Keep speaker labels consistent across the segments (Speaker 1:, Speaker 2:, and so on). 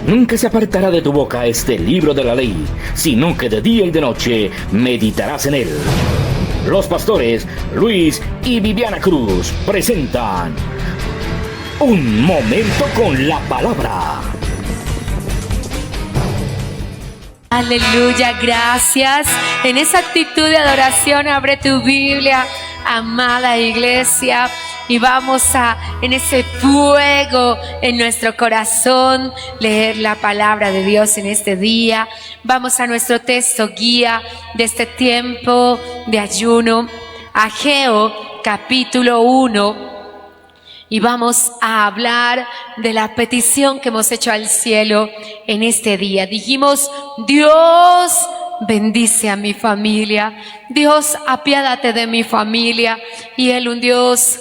Speaker 1: Nunca se apartará de tu boca este libro de la ley, sino que de día y de noche meditarás en él. Los pastores Luis y Viviana Cruz presentan Un Momento con la Palabra.
Speaker 2: Aleluya, gracias. En esa actitud de adoración, abre tu Biblia, amada iglesia, y vamos a, en ese fuego en nuestro corazón, leer la palabra de Dios en este día. Vamos a nuestro texto guía de este tiempo de ayuno, Ageo capítulo 1. Y vamos a hablar de la petición que hemos hecho al cielo en este día. Dijimos: Dios, bendice a mi familia. Dios, apiádate de mi familia. Y Él, un Dios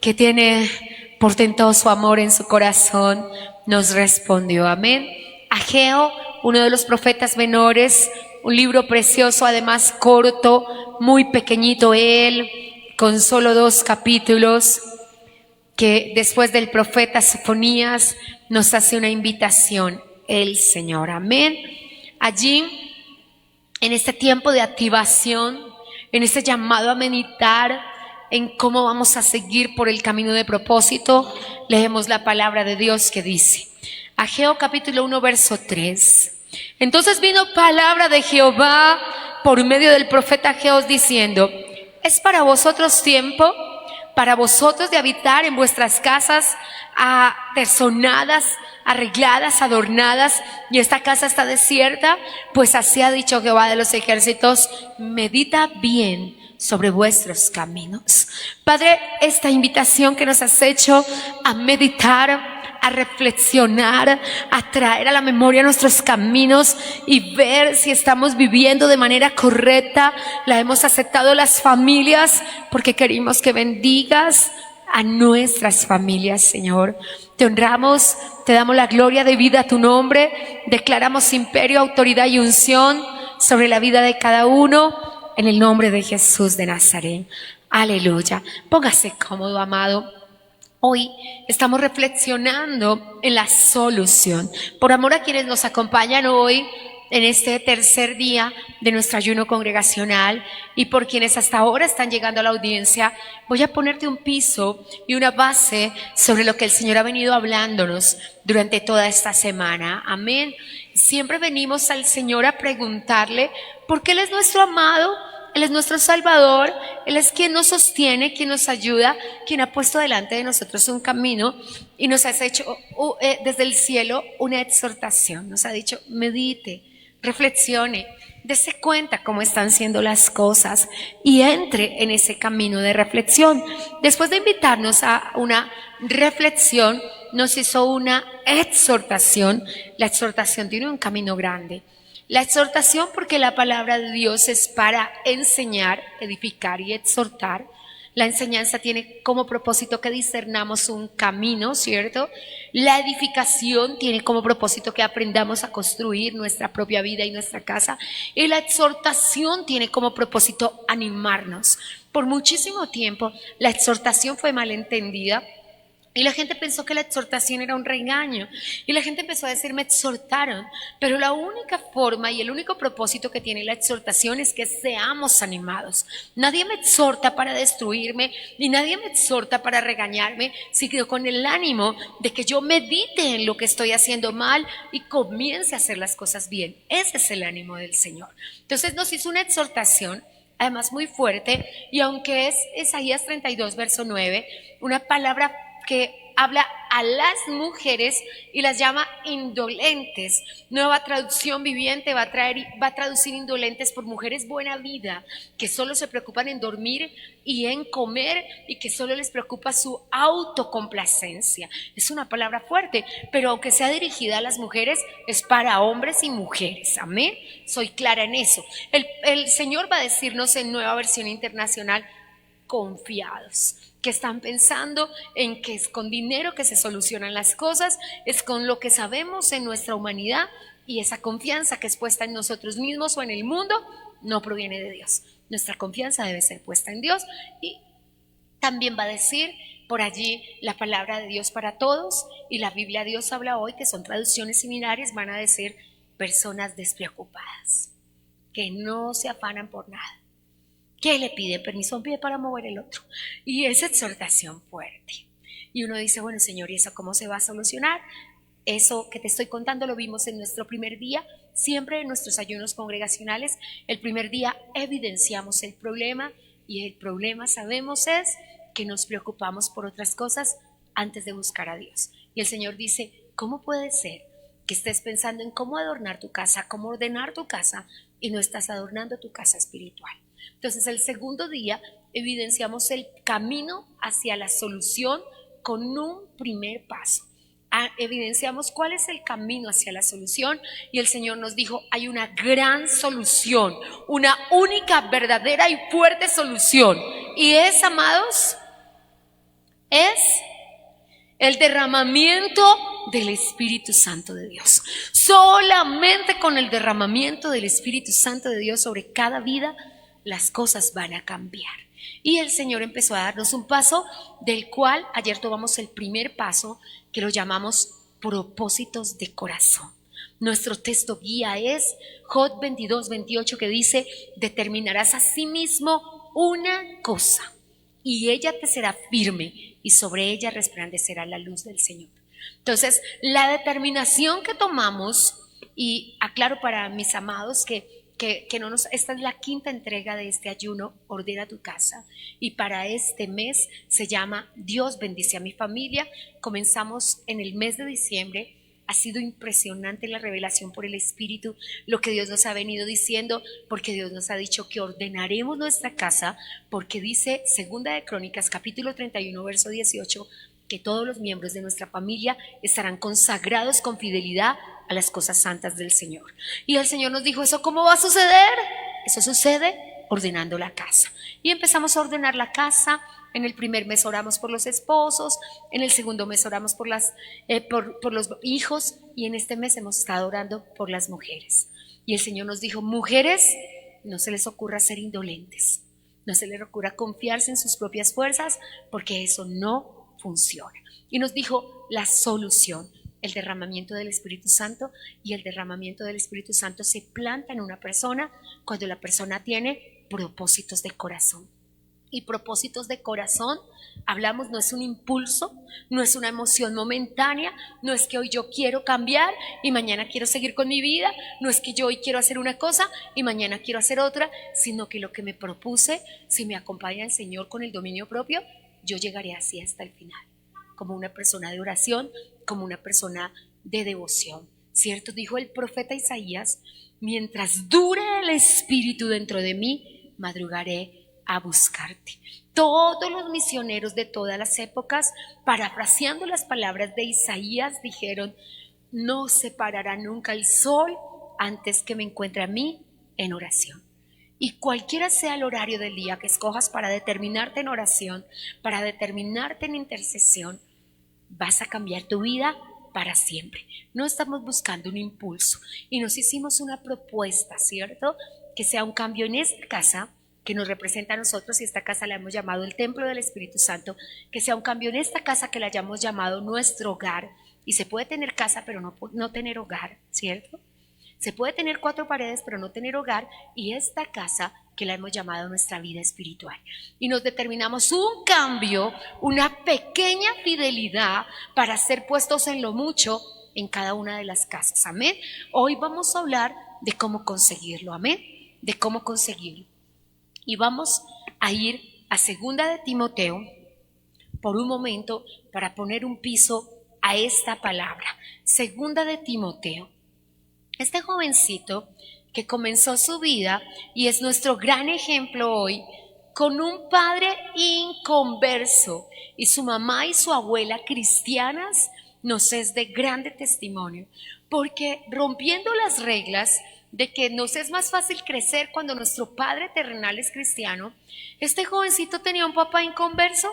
Speaker 2: que tiene portentoso amor en su corazón, nos respondió. Amén. Ageo, uno de los profetas menores, un libro precioso, además corto, muy pequeñito él, con solo 2 capítulos, que después del profeta Sofonías nos hace una invitación el Señor. Amén. Allí, en este tiempo de activación, en este llamado a meditar en cómo vamos a seguir por el camino de propósito, leemos la palabra de Dios que dice, Ageo capítulo 1 verso 3. Entonces vino palabra de Jehová por medio del profeta Ageo diciendo: ¿es para vosotros tiempo, para vosotros de habitar en vuestras casas atesonadas, arregladas, adornadas, y esta casa está desierta? Pues así ha dicho Jehová de los ejércitos: medita bien sobre vuestros caminos. Padre, esta invitación que nos has hecho a meditar, a reflexionar, a traer a la memoria nuestros caminos y ver si estamos viviendo de manera correcta, la hemos aceptado las familias porque queremos que bendigas a nuestras familias, Señor. Te honramos, te damos la gloria de vida a tu nombre, declaramos imperio, autoridad y unción sobre la vida de cada uno, en el nombre de Jesús de Nazaret. Aleluya. Póngase cómodo, amado. Hoy estamos reflexionando en la solución. Por amor a quienes nos acompañan hoy en este tercer día de nuestro ayuno congregacional y por quienes hasta ahora están llegando a la audiencia, voy a ponerte un piso y una base sobre lo que el Señor ha venido hablándonos durante toda esta semana. Amén. Siempre venimos al Señor a preguntarle porque Él es nuestro amado, Él es nuestro Salvador, Él es quien nos sostiene, quien nos ayuda, quien ha puesto delante de nosotros un camino y nos ha hecho desde el cielo una exhortación. Nos ha dicho: medite, reflexione, dése cuenta cómo están siendo las cosas y entre en ese camino de reflexión. Después de invitarnos a una reflexión, nos hizo una exhortación. La exhortación tiene un camino grande. La exhortación, porque la palabra de Dios es para enseñar, edificar y exhortar. La enseñanza tiene como propósito que discernamos un camino, ¿cierto? La edificación tiene como propósito que aprendamos a construir nuestra propia vida y nuestra casa. Y la exhortación tiene como propósito animarnos. Por muchísimo tiempo la exhortación fue malentendida. Y la gente pensó que la exhortación era un regaño. Y la gente empezó a decir: me exhortaron. Pero la única forma y el único propósito que tiene la exhortación es que seamos animados. Nadie me exhorta para destruirme, ni nadie me exhorta para regañarme, sino con el ánimo de que yo medite en lo que estoy haciendo mal y comience a hacer las cosas bien. Ese es el ánimo del Señor. Entonces nos hizo una exhortación, además muy fuerte, y aunque es Isaías 32, verso 9, una palabra que habla a las mujeres y las llama indolentes. Nueva Traducción Viviente va a traducir indolentes por mujeres buena vida, que solo se preocupan en dormir y en comer y que solo les preocupa su autocomplacencia. Es una palabra fuerte, pero aunque sea dirigida a las mujeres, es para hombres y mujeres. Amén. Soy clara en eso. El Señor va a decirnos en Nueva Versión Internacional: confiados, que están pensando en que es con dinero que se solucionan las cosas, es con lo que sabemos en nuestra humanidad, y esa confianza que es puesta en nosotros mismos o en el mundo no proviene de Dios. Nuestra confianza debe ser puesta en Dios. Y también va a decir por allí la palabra de Dios para todos, y la Biblia Dios habla hoy, que son traducciones similares, van a decir personas despreocupadas, que no se afanan por nada, que le piden permiso a un pie para mover el otro. Y es exhortación fuerte. Y uno dice, bueno, Señor, ¿y eso cómo se va a solucionar? Eso que te estoy contando lo vimos en nuestro primer día. Siempre en nuestros ayunos congregacionales, el primer día evidenciamos el problema, y el problema, sabemos, es que nos preocupamos por otras cosas antes de buscar a Dios. Y el Señor dice, ¿cómo puede ser que estés pensando en cómo adornar tu casa, cómo ordenar tu casa, y no estás adornando tu casa espiritual? Entonces, el segundo día evidenciamos el camino hacia la solución con un primer paso. Evidenciamos cuál es el camino hacia la solución, y el Señor nos dijo, hay una gran solución, una única, verdadera y fuerte solución, y es, amados, es el derramamiento del Espíritu Santo de Dios. Solamente con el derramamiento del Espíritu Santo de Dios sobre cada vida, las cosas van a cambiar. Y el Señor empezó a darnos un paso, del cual ayer tomamos el primer paso, que lo llamamos propósitos de corazón. Nuestro texto guía es Job 22:28, que dice, determinarás a sí mismo una cosa, y ella te será firme, y sobre ella resplandecerá la luz del Señor. Entonces, la determinación que tomamos, y aclaro para mis amados que esta es la quinta entrega de este ayuno, Ordena tu casa, y para este mes se llama Dios bendice a mi familia. Comenzamos en el mes de diciembre. Ha sido impresionante la revelación por el Espíritu, lo que Dios nos ha venido diciendo, porque Dios nos ha dicho que ordenaremos nuestra casa, porque dice Segunda de Crónicas, capítulo 31, verso 18, que todos los miembros de nuestra familia estarán consagrados con fidelidad a las cosas santas del Señor. Y el Señor nos dijo, ¿eso cómo va a suceder? Eso sucede ordenando la casa. Y empezamos a ordenar la casa. En el primer mes oramos por los esposos, en el segundo mes oramos por los hijos, y en este mes hemos estado orando por las mujeres. Y el Señor nos dijo, mujeres, no se les ocurra ser indolentes, no se les ocurra confiarse en sus propias fuerzas, porque eso no funciona. Y nos dijo la solución, el derramamiento del Espíritu Santo, y el derramamiento del Espíritu Santo se planta en una persona cuando la persona tiene propósitos de corazón. Y propósitos de corazón, hablamos, no es un impulso, no es una emoción momentánea, no es que hoy yo quiero cambiar y mañana quiero seguir con mi vida, no es que yo hoy quiero hacer una cosa y mañana quiero hacer otra, sino que lo que me propuse, si me acompaña el Señor con el dominio propio, yo llegaré así hasta el final, como una persona de oración, como una persona de devoción, ¿cierto? Dijo el profeta Isaías, mientras dure el Espíritu dentro de mí, madrugaré a buscarte. Todos los misioneros de todas las épocas, parafraseando las palabras de Isaías, dijeron, no se parará nunca el sol antes que me encuentre a mí en oración. Y cualquiera sea el horario del día que escojas para determinarte en oración, para determinarte en intercesión, vas a cambiar tu vida para siempre. No estamos buscando un impulso, y nos hicimos una propuesta, ¿cierto? Que sea un cambio en esta casa que nos representa a nosotros, y esta casa la hemos llamado el templo del Espíritu Santo, que sea un cambio en esta casa que la hayamos llamado nuestro hogar. Y se puede tener casa pero no tener hogar, ¿cierto? Se puede tener 4 paredes pero no tener hogar, y esta casa que la hemos llamado nuestra vida espiritual. Y nos determinamos un cambio, una pequeña fidelidad para ser puestos en lo mucho en cada una de las casas, amén. Hoy vamos a hablar de cómo conseguirlo, amén, de cómo conseguirlo. Y vamos a ir a Segunda de Timoteo por un momento para poner un piso a esta palabra. Segunda de Timoteo. Este jovencito que comenzó su vida y es nuestro gran ejemplo hoy, con un padre inconverso y su mamá y su abuela cristianas, nos es de grande testimonio, porque rompiendo las reglas de que nos es más fácil crecer cuando nuestro padre terrenal es cristiano, este jovencito tenía un papá inconverso,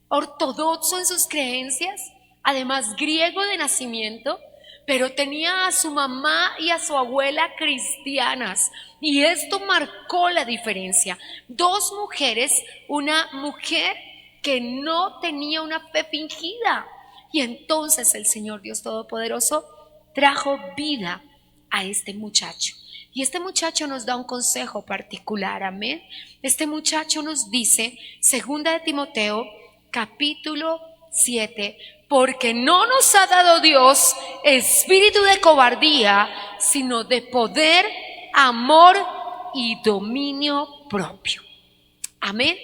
Speaker 2: ortodoxo en sus creencias, además griego de nacimiento, pero tenía a su mamá y a su abuela cristianas, y esto marcó la diferencia. 2 mujeres, una mujer que no tenía una fe fingida. Y entonces el Señor Dios Todopoderoso trajo vida a este muchacho. Y este muchacho nos da un consejo particular, amén. Este muchacho nos dice, 2 de Timoteo, capítulo 7, porque no nos ha dado Dios espíritu de cobardía, sino de poder, amor y dominio propio. Amén.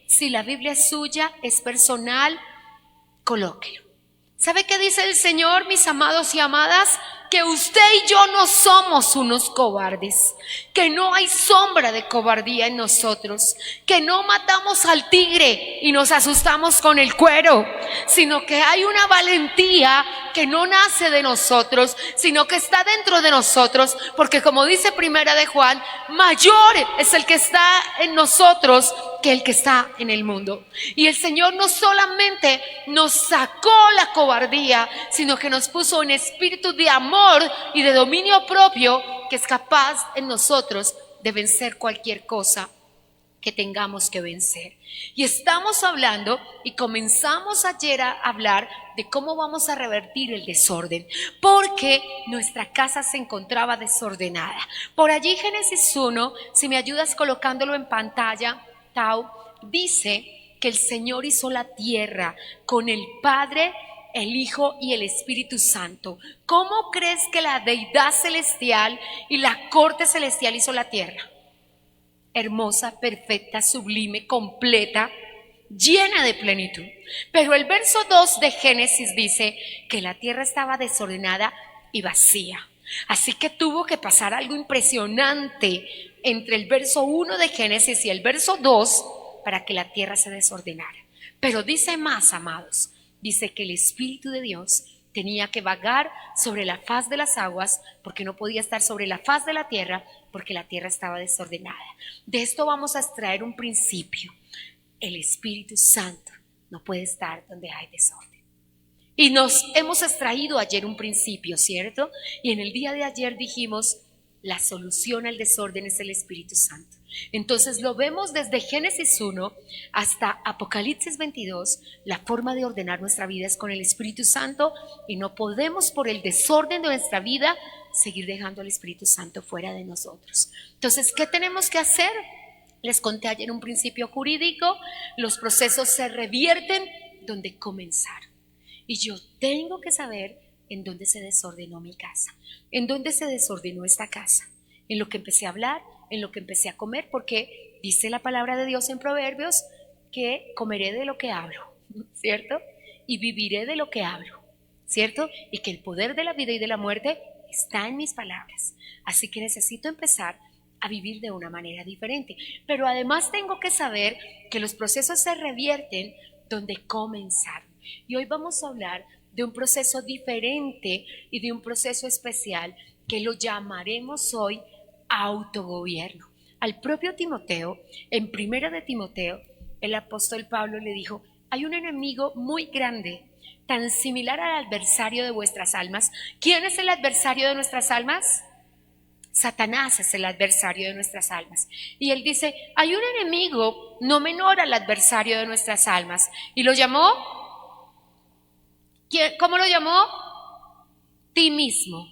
Speaker 2: Si la Biblia es suya, es personal, colóquelo. ¿Sabe qué dice el Señor, mis amados y amadas? Que usted y yo no somos unos cobardes, que no hay sombra de cobardía en nosotros, que no matamos al tigre y nos asustamos con el cuero, sino que hay una valentía que no nace de nosotros, sino que está dentro de nosotros, porque como dice Primera de Juan, mayor es el que está en nosotros que el que está en el mundo. Y el Señor no solamente nos sacó la cobardía, sino que nos puso un espíritu de amor y de dominio propio que es capaz en nosotros de vencer cualquier cosa que tengamos que vencer. Y estamos hablando y comenzamos ayer a hablar de cómo vamos a revertir el desorden, porque nuestra casa se encontraba desordenada. Por allí Génesis 1, si me ayudas colocándolo en pantalla, Tau, dice que el Señor hizo la tierra con el Padre, el Hijo y el Espíritu Santo. ¿Cómo crees que la deidad celestial y la corte celestial hizo la tierra? Hermosa, perfecta, sublime, completa, llena de plenitud. Pero el verso 2 de Génesis dice que la tierra estaba desordenada y vacía. Así que tuvo que pasar algo impresionante entre el verso 1 de Génesis y el verso 2 para que la tierra se desordenara. Pero dice más, amados, dice que el Espíritu de Dios tenía que vagar sobre la faz de las aguas, porque no podía estar sobre la faz de la tierra, porque la tierra estaba desordenada. De esto vamos a extraer un principio. El Espíritu Santo no puede estar donde hay desorden. Y nos hemos extraído ayer un principio, ¿cierto? Y en el día de ayer dijimos, la solución al desorden es el Espíritu Santo. Entonces lo vemos desde Génesis 1 hasta Apocalipsis 22, la forma de ordenar nuestra vida es con el Espíritu Santo y no podemos por el desorden de nuestra vida seguir dejando al Espíritu Santo fuera de nosotros. Entonces, ¿qué tenemos que hacer? Les conté ayer un principio jurídico, los procesos se revierten donde comenzaron. Y yo tengo que saber en dónde se desordenó mi casa, en dónde se desordenó esta casa, en lo que empecé a hablar, en lo que empecé a comer, porque dice la palabra de Dios en Proverbios que comeré de lo que hablo, ¿cierto? Y viviré de lo que hablo, ¿cierto? Y que el poder de la vida y de la muerte está en mis palabras. Así que necesito empezar a vivir de una manera diferente. Pero además tengo que saber que los procesos se revierten donde comenzaron. Y hoy vamos a hablar de un proceso diferente y de un proceso especial que lo llamaremos hoy autogobierno. Al propio Timoteo, en Primera de Timoteo, el apóstol Pablo le dijo, hay un enemigo muy grande, tan similar al adversario de vuestras almas. ¿Quién es el adversario de nuestras almas? Satanás es el adversario de nuestras almas. Y él dice, hay un enemigo no menor al adversario de nuestras almas. Y lo llamó, ¿cómo lo llamó? Ti mismo.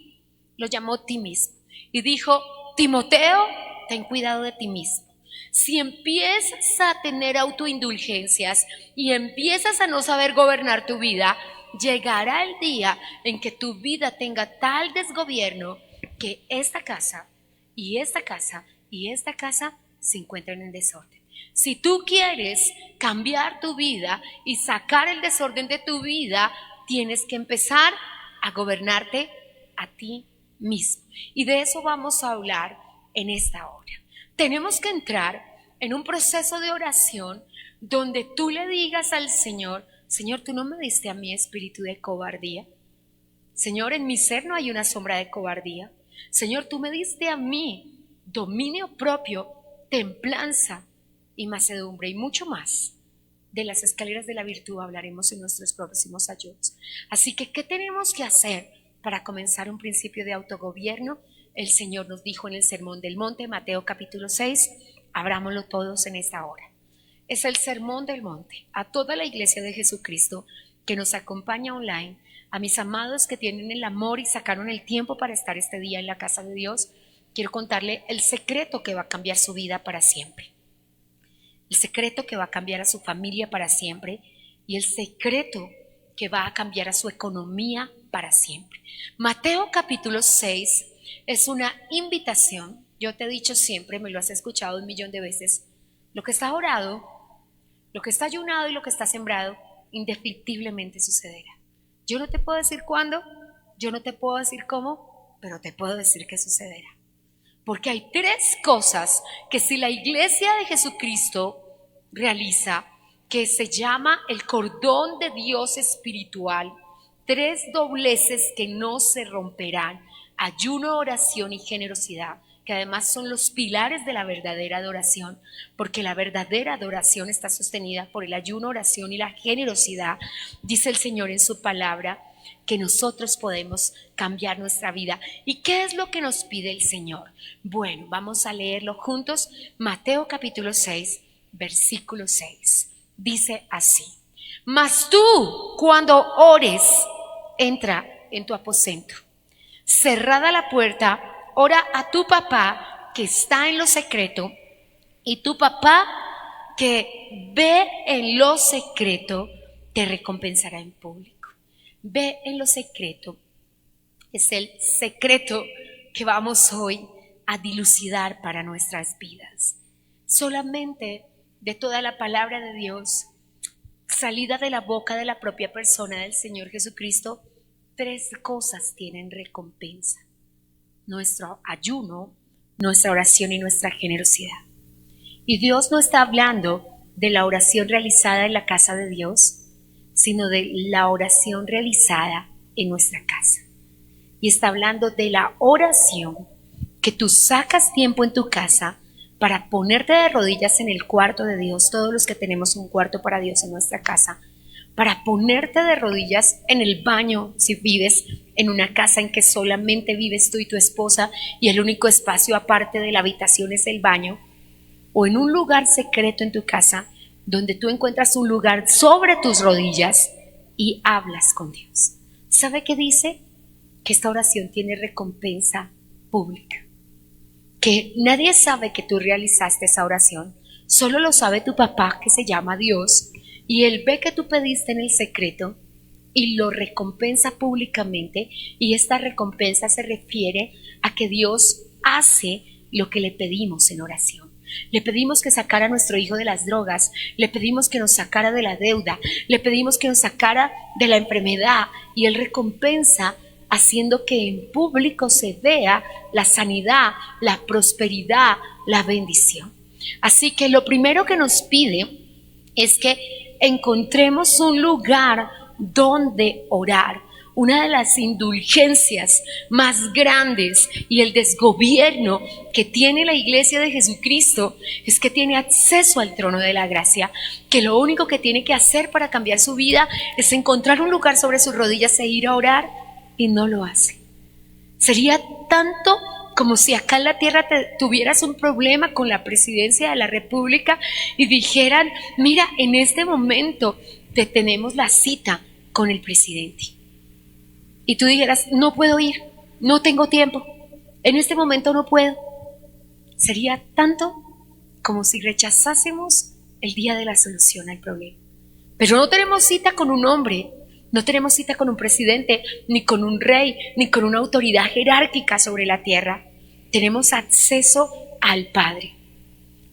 Speaker 2: Lo llamó ti mismo. Y dijo, Timoteo, ten cuidado de ti mismo. Si empiezas a tener autoindulgencias y empiezas a no saber gobernar tu vida, llegará el día en que tu vida tenga tal desgobierno que esta casa y esta casa y esta casa se encuentren en desorden. Si tú quieres cambiar tu vida y sacar el desorden de tu vida, tienes que empezar a gobernarte a ti mismo. Y de eso vamos a hablar en esta hora. Tenemos que entrar en un proceso de oración donde tú le digas al Señor, Señor, tú no me diste a mí espíritu de cobardía. Señor, en mi ser no hay una sombra de cobardía. Señor, tú me diste a mí dominio propio, templanza y mansedumbre y mucho más. De las escaleras de la virtud hablaremos en nuestros próximos ayunos. Así que, ¿qué tenemos que hacer para comenzar un principio de autogobierno? El Señor nos dijo en el Sermón del Monte, Mateo capítulo 6, abrámoslo todos en esta hora. es el Sermón del Monte. A toda la iglesia de Jesucristo que nos acompaña online, a mis amados que tienen el amor y sacaron el tiempo para estar este día en la casa de Dios, quiero contarle el secreto que va a cambiar su vida para siempre. El secreto que va a cambiar a su familia para siempre y el secreto que va a cambiar a su economía para siempre. Mateo capítulo 6 es una invitación. Yo te he dicho siempre, me lo has escuchado 1.000.000 de veces, lo que está orado, lo que está ayunado y lo que está sembrado, indefectiblemente sucederá. Yo no te puedo decir cuándo, yo no te puedo decir cómo, pero te puedo decir que sucederá. Porque hay 3 cosas que si la iglesia de Jesucristo realiza, que se llama el cordón de Dios espiritual, 3 dobleces que no se romperán: ayuno, oración y generosidad, que además son los pilares de la verdadera adoración, porque la verdadera adoración está sostenida por el ayuno, oración y la generosidad. Dice el Señor en su palabra que nosotros podemos cambiar nuestra vida. ¿Y qué es lo que nos pide el Señor? Bueno, vamos a leerlo juntos. Mateo capítulo 6, versículo 6. Dice así: mas tú, cuando ores, entra en tu aposento, cerrada la puerta, ora a tu papá que está en lo secreto, y tu papá que ve en lo secreto te recompensará en público. Ve en lo secreto es el secreto que vamos hoy a dilucidar para nuestras vidas. Solamente de toda la palabra de Dios, salida de la boca de la propia persona del Señor Jesucristo, 3 cosas tienen recompensa: nuestro ayuno, nuestra oración y nuestra generosidad. Y Dios no está hablando de la oración realizada en la casa de Dios, sino de la oración realizada en nuestra casa. Y está hablando de la oración que tú sacas tiempo en tu casa para ponerte de rodillas en el cuarto de Dios, todos los que tenemos un cuarto para Dios en nuestra casa, para ponerte de rodillas en el baño si vives en una casa en que solamente vives tú y tu esposa y el único espacio aparte de la habitación es el baño, o en un lugar secreto en tu casa donde tú encuentras un lugar sobre tus rodillas y hablas con Dios. ¿Sabe qué dice? Que esta oración tiene recompensa pública. Que nadie sabe que tú realizaste esa oración, solo lo sabe tu papá, que se llama Dios, y Él ve que tú pediste en el secreto y lo recompensa públicamente, y esta recompensa se refiere a que Dios hace lo que le pedimos en oración. Le pedimos que sacara a nuestro hijo de las drogas, le pedimos que nos sacara de la deuda, le pedimos que nos sacara de la enfermedad, y Él recompensa haciendo que en público se vea la sanidad, la prosperidad, la bendición. Así que lo primero que nos pide es que encontremos un lugar donde orar. Una de las indulgencias más grandes y el desgobierno que tiene la iglesia de Jesucristo es que tiene acceso al trono de la gracia, que lo único que tiene que hacer para cambiar su vida es encontrar un lugar sobre sus rodillas e ir a orar, y no lo hace. Sería tanto como si acá en la tierra tuvieras un problema con la presidencia de la República y dijeran: mira, en este momento te tenemos la cita con el presidente. Y tú dijeras: no puedo ir, no tengo tiempo, en este momento no puedo. Sería tanto como si rechazásemos el día de la solución al problema. Pero no tenemos cita con un hombre, no tenemos cita con un presidente, ni con un rey, ni con una autoridad jerárquica sobre la tierra. Tenemos acceso al Padre,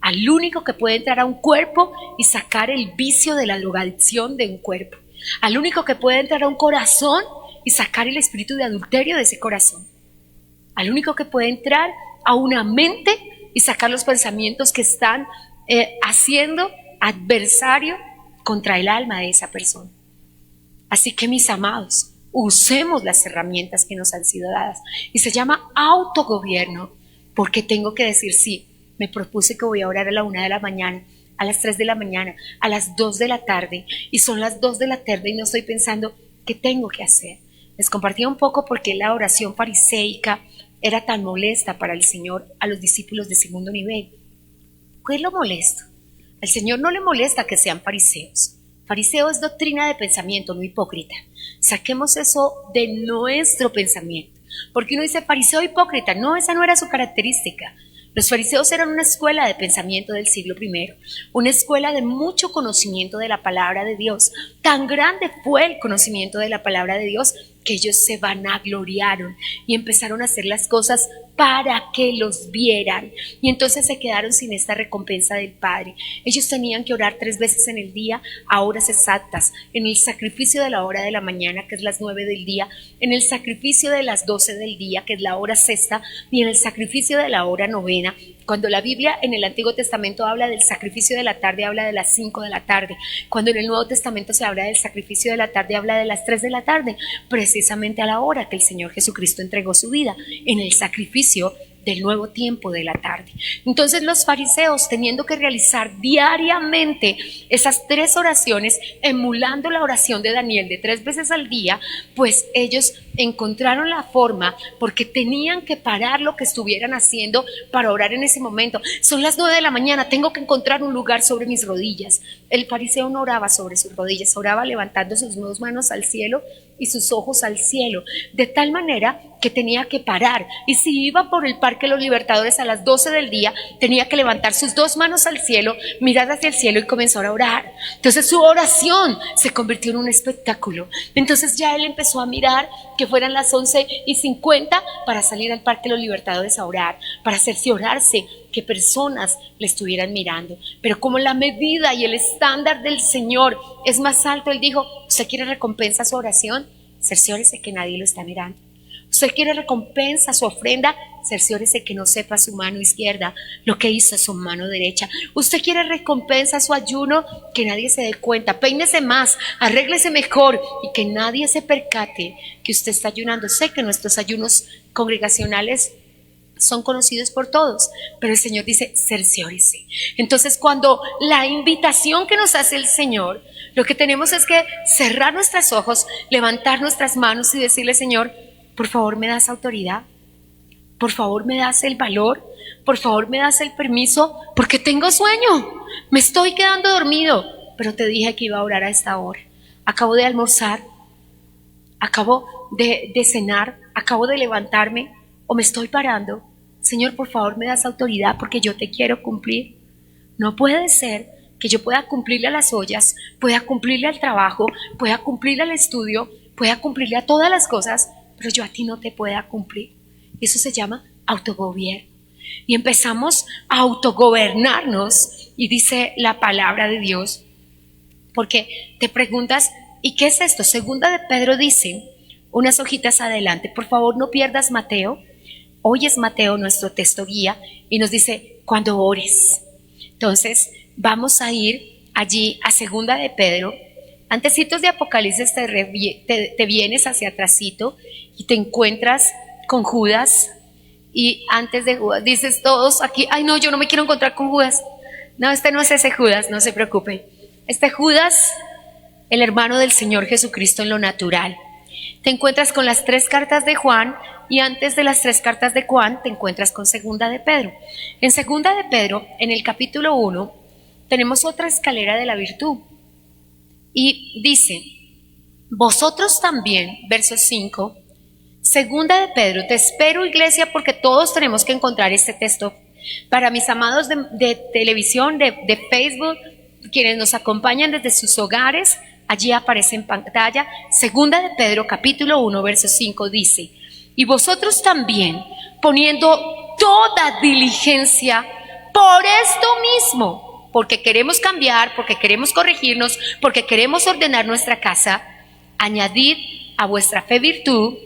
Speaker 2: al único que puede entrar a un cuerpo y sacar el vicio de la drogadicción de un cuerpo, al único que puede entrar a un corazón y sacar el espíritu de adulterio de ese corazón, al único que puede entrar a una mente y sacar los pensamientos que están haciendo adversario contra el alma de esa persona. Así que, mis amados, usemos las herramientas que nos han sido dadas, y se llama autogobierno, porque tengo que decir: sí, me propuse que voy a orar a la 1 de la mañana, a las 3 de la mañana, a las 2 de la tarde, y son las 2 de la tarde y no estoy pensando qué tengo que hacer. Les compartí un poco por qué la oración fariseica era tan molesta para el Señor a los discípulos de segundo nivel. ¿Qué es lo molesto? Al Señor no le molesta que sean fariseos. Fariseo es doctrina de pensamiento, no hipócrita. Saquemos eso de nuestro pensamiento. Porque uno dice fariseo hipócrita. No, esa no era su característica. Los fariseos eran una escuela de pensamiento del siglo I, una escuela de mucho conocimiento de la palabra de Dios. Tan grande fue el conocimiento de la palabra de Dios que ellos se vanagloriaron y empezaron a hacer las cosas para que los vieran, y entonces se quedaron sin esta recompensa del Padre. Ellos tenían que orar 3 veces en el día a horas exactas, en el sacrificio de la hora de la mañana, que es las 9 del día, en el sacrificio de las 12 del día, que es la hora sexta, y en el sacrificio de la hora novena. Cuando la Biblia en el Antiguo Testamento habla del sacrificio de la tarde, habla de las 5 de la tarde. Cuando en el Nuevo Testamento se habla del sacrificio de la tarde, habla de las 3 de la tarde, precisamente a la hora que el Señor Jesucristo entregó su vida, en el sacrificio del nuevo tiempo de la tarde. Entonces los fariseos, teniendo que realizar diariamente esas 3 oraciones, emulando la oración de Daniel de 3 veces al día, pues ellos encontraron la forma, porque tenían que parar lo que estuvieran haciendo para orar en ese momento. Son las 9 de la mañana, tengo que encontrar un lugar sobre mis rodillas. El fariseo no oraba sobre sus rodillas, oraba levantando sus 2 manos al cielo y sus ojos al cielo, de tal manera que tenía que parar. Y si iba por el Parque de los Libertadores a las 12 del día, tenía que levantar sus 2 manos al cielo, mirar hacia el cielo y comenzar a orar. Entonces su oración se convirtió en un espectáculo. Entonces ya él empezó a mirar que fueran las 11:50 para salir al Parque de los Libertadores a orar, para cerciorarse que personas le estuvieran mirando. Pero como la medida y el estándar del Señor es más alto, él dijo: ¿usted quiere recompensa a su oración? Cerciórese que nadie lo está mirando. ¿Usted quiere recompensa a su ofrenda? Cerciórese que no sepa su mano izquierda lo que hizo su mano derecha. ¿Usted quiere recompensa a su ayuno? Que nadie se dé cuenta. Peínese más, arréglese mejor y que nadie se percate que usted está ayunando. Sé que nuestros ayunos congregacionales son conocidos por todos, pero el Señor dice: cerciórese. Entonces, cuando la invitación que nos hace el Señor, lo que tenemos es que cerrar nuestros ojos, levantar nuestras manos y decirle: Señor, por favor me das autoridad, por favor me das el valor, por favor me das el permiso, porque tengo sueño, me estoy quedando dormido, pero te dije que iba a orar a esta hora. Acabo de almorzar, acabo de cenar, acabo de levantarme o me estoy parando. Señor, por favor me das autoridad porque yo te quiero cumplir. No puede ser que yo pueda cumplirle a las ollas, pueda cumplirle al trabajo, pueda cumplirle al estudio, pueda cumplirle a todas las cosas, pero yo a ti no te pueda cumplir. Eso se llama autogobierno. Y empezamos a autogobernarnos, y dice la palabra de Dios, porque te preguntas: ¿y qué es esto? Segunda de Pedro dice, unas hojitas adelante, por favor no pierdas Mateo. Hoy es Mateo nuestro texto guía y nos dice: cuando ores. Entonces vamos a ir allí a Segunda de Pedro. Antecitos de Apocalipsis te vienes hacia atrásito y te encuentras con Judas, y antes de Judas dices todos aquí: ay no, yo no me quiero encontrar con Judas. No, este no es ese Judas, no se preocupe. Este Judas, el hermano del Señor Jesucristo en lo natural. Te encuentras con las 3 cartas de Juan, y antes de las 3 cartas de Juan te encuentras con Segunda de Pedro. En Segunda de Pedro, en el capítulo 1, tenemos otra escalera de la virtud. Y dice: vosotros también, verso 5, Segunda de Pedro, te espero, iglesia, porque todos tenemos que encontrar este texto. Para mis amados de televisión, de Facebook, quienes nos acompañan desde sus hogares, allí aparece en pantalla. Segunda de Pedro, capítulo 1, verso 5, dice: y vosotros también, poniendo toda diligencia por esto mismo, porque queremos cambiar, porque queremos corregirnos, porque queremos ordenar nuestra casa, añadid a vuestra fe virtud,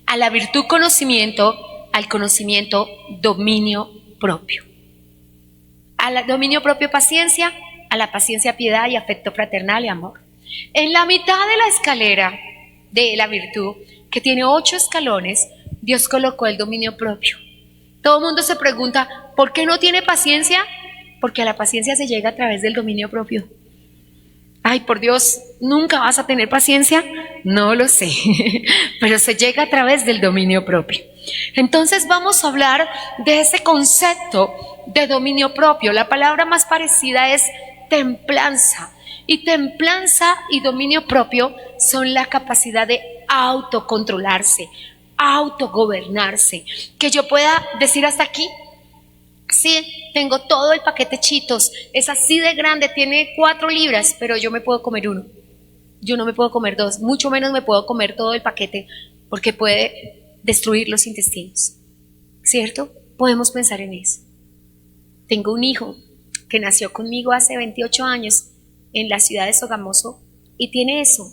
Speaker 2: a la virtud conocimiento, al conocimiento dominio propio, al dominio propio paciencia, a la paciencia piedad y afecto fraternal y amor. En la mitad de la escalera de la virtud, que tiene 8 escalones, Dios colocó el dominio propio. Todo el mundo se pregunta: ¿por qué no tiene paciencia? Porque a la paciencia se llega a través del dominio propio. Ay, por Dios, ¿nunca vas a tener paciencia? No lo sé, pero se llega a través del dominio propio. Entonces vamos a hablar de ese concepto de dominio propio. La palabra más parecida es templanza. Y templanza y dominio propio son la capacidad de autocontrolarse, autogobernarse. Que yo pueda decir hasta aquí, sí, tengo todo el paquete Cheetos, es así de grande, tiene 4 libras, pero yo me puedo comer uno. Yo no me puedo comer 2, mucho menos me puedo comer todo el paquete, porque puede destruir los intestinos. ¿Cierto? Podemos pensar en eso. Tengo un hijo que nació conmigo hace 28 años en la ciudad de Sogamoso y tiene eso,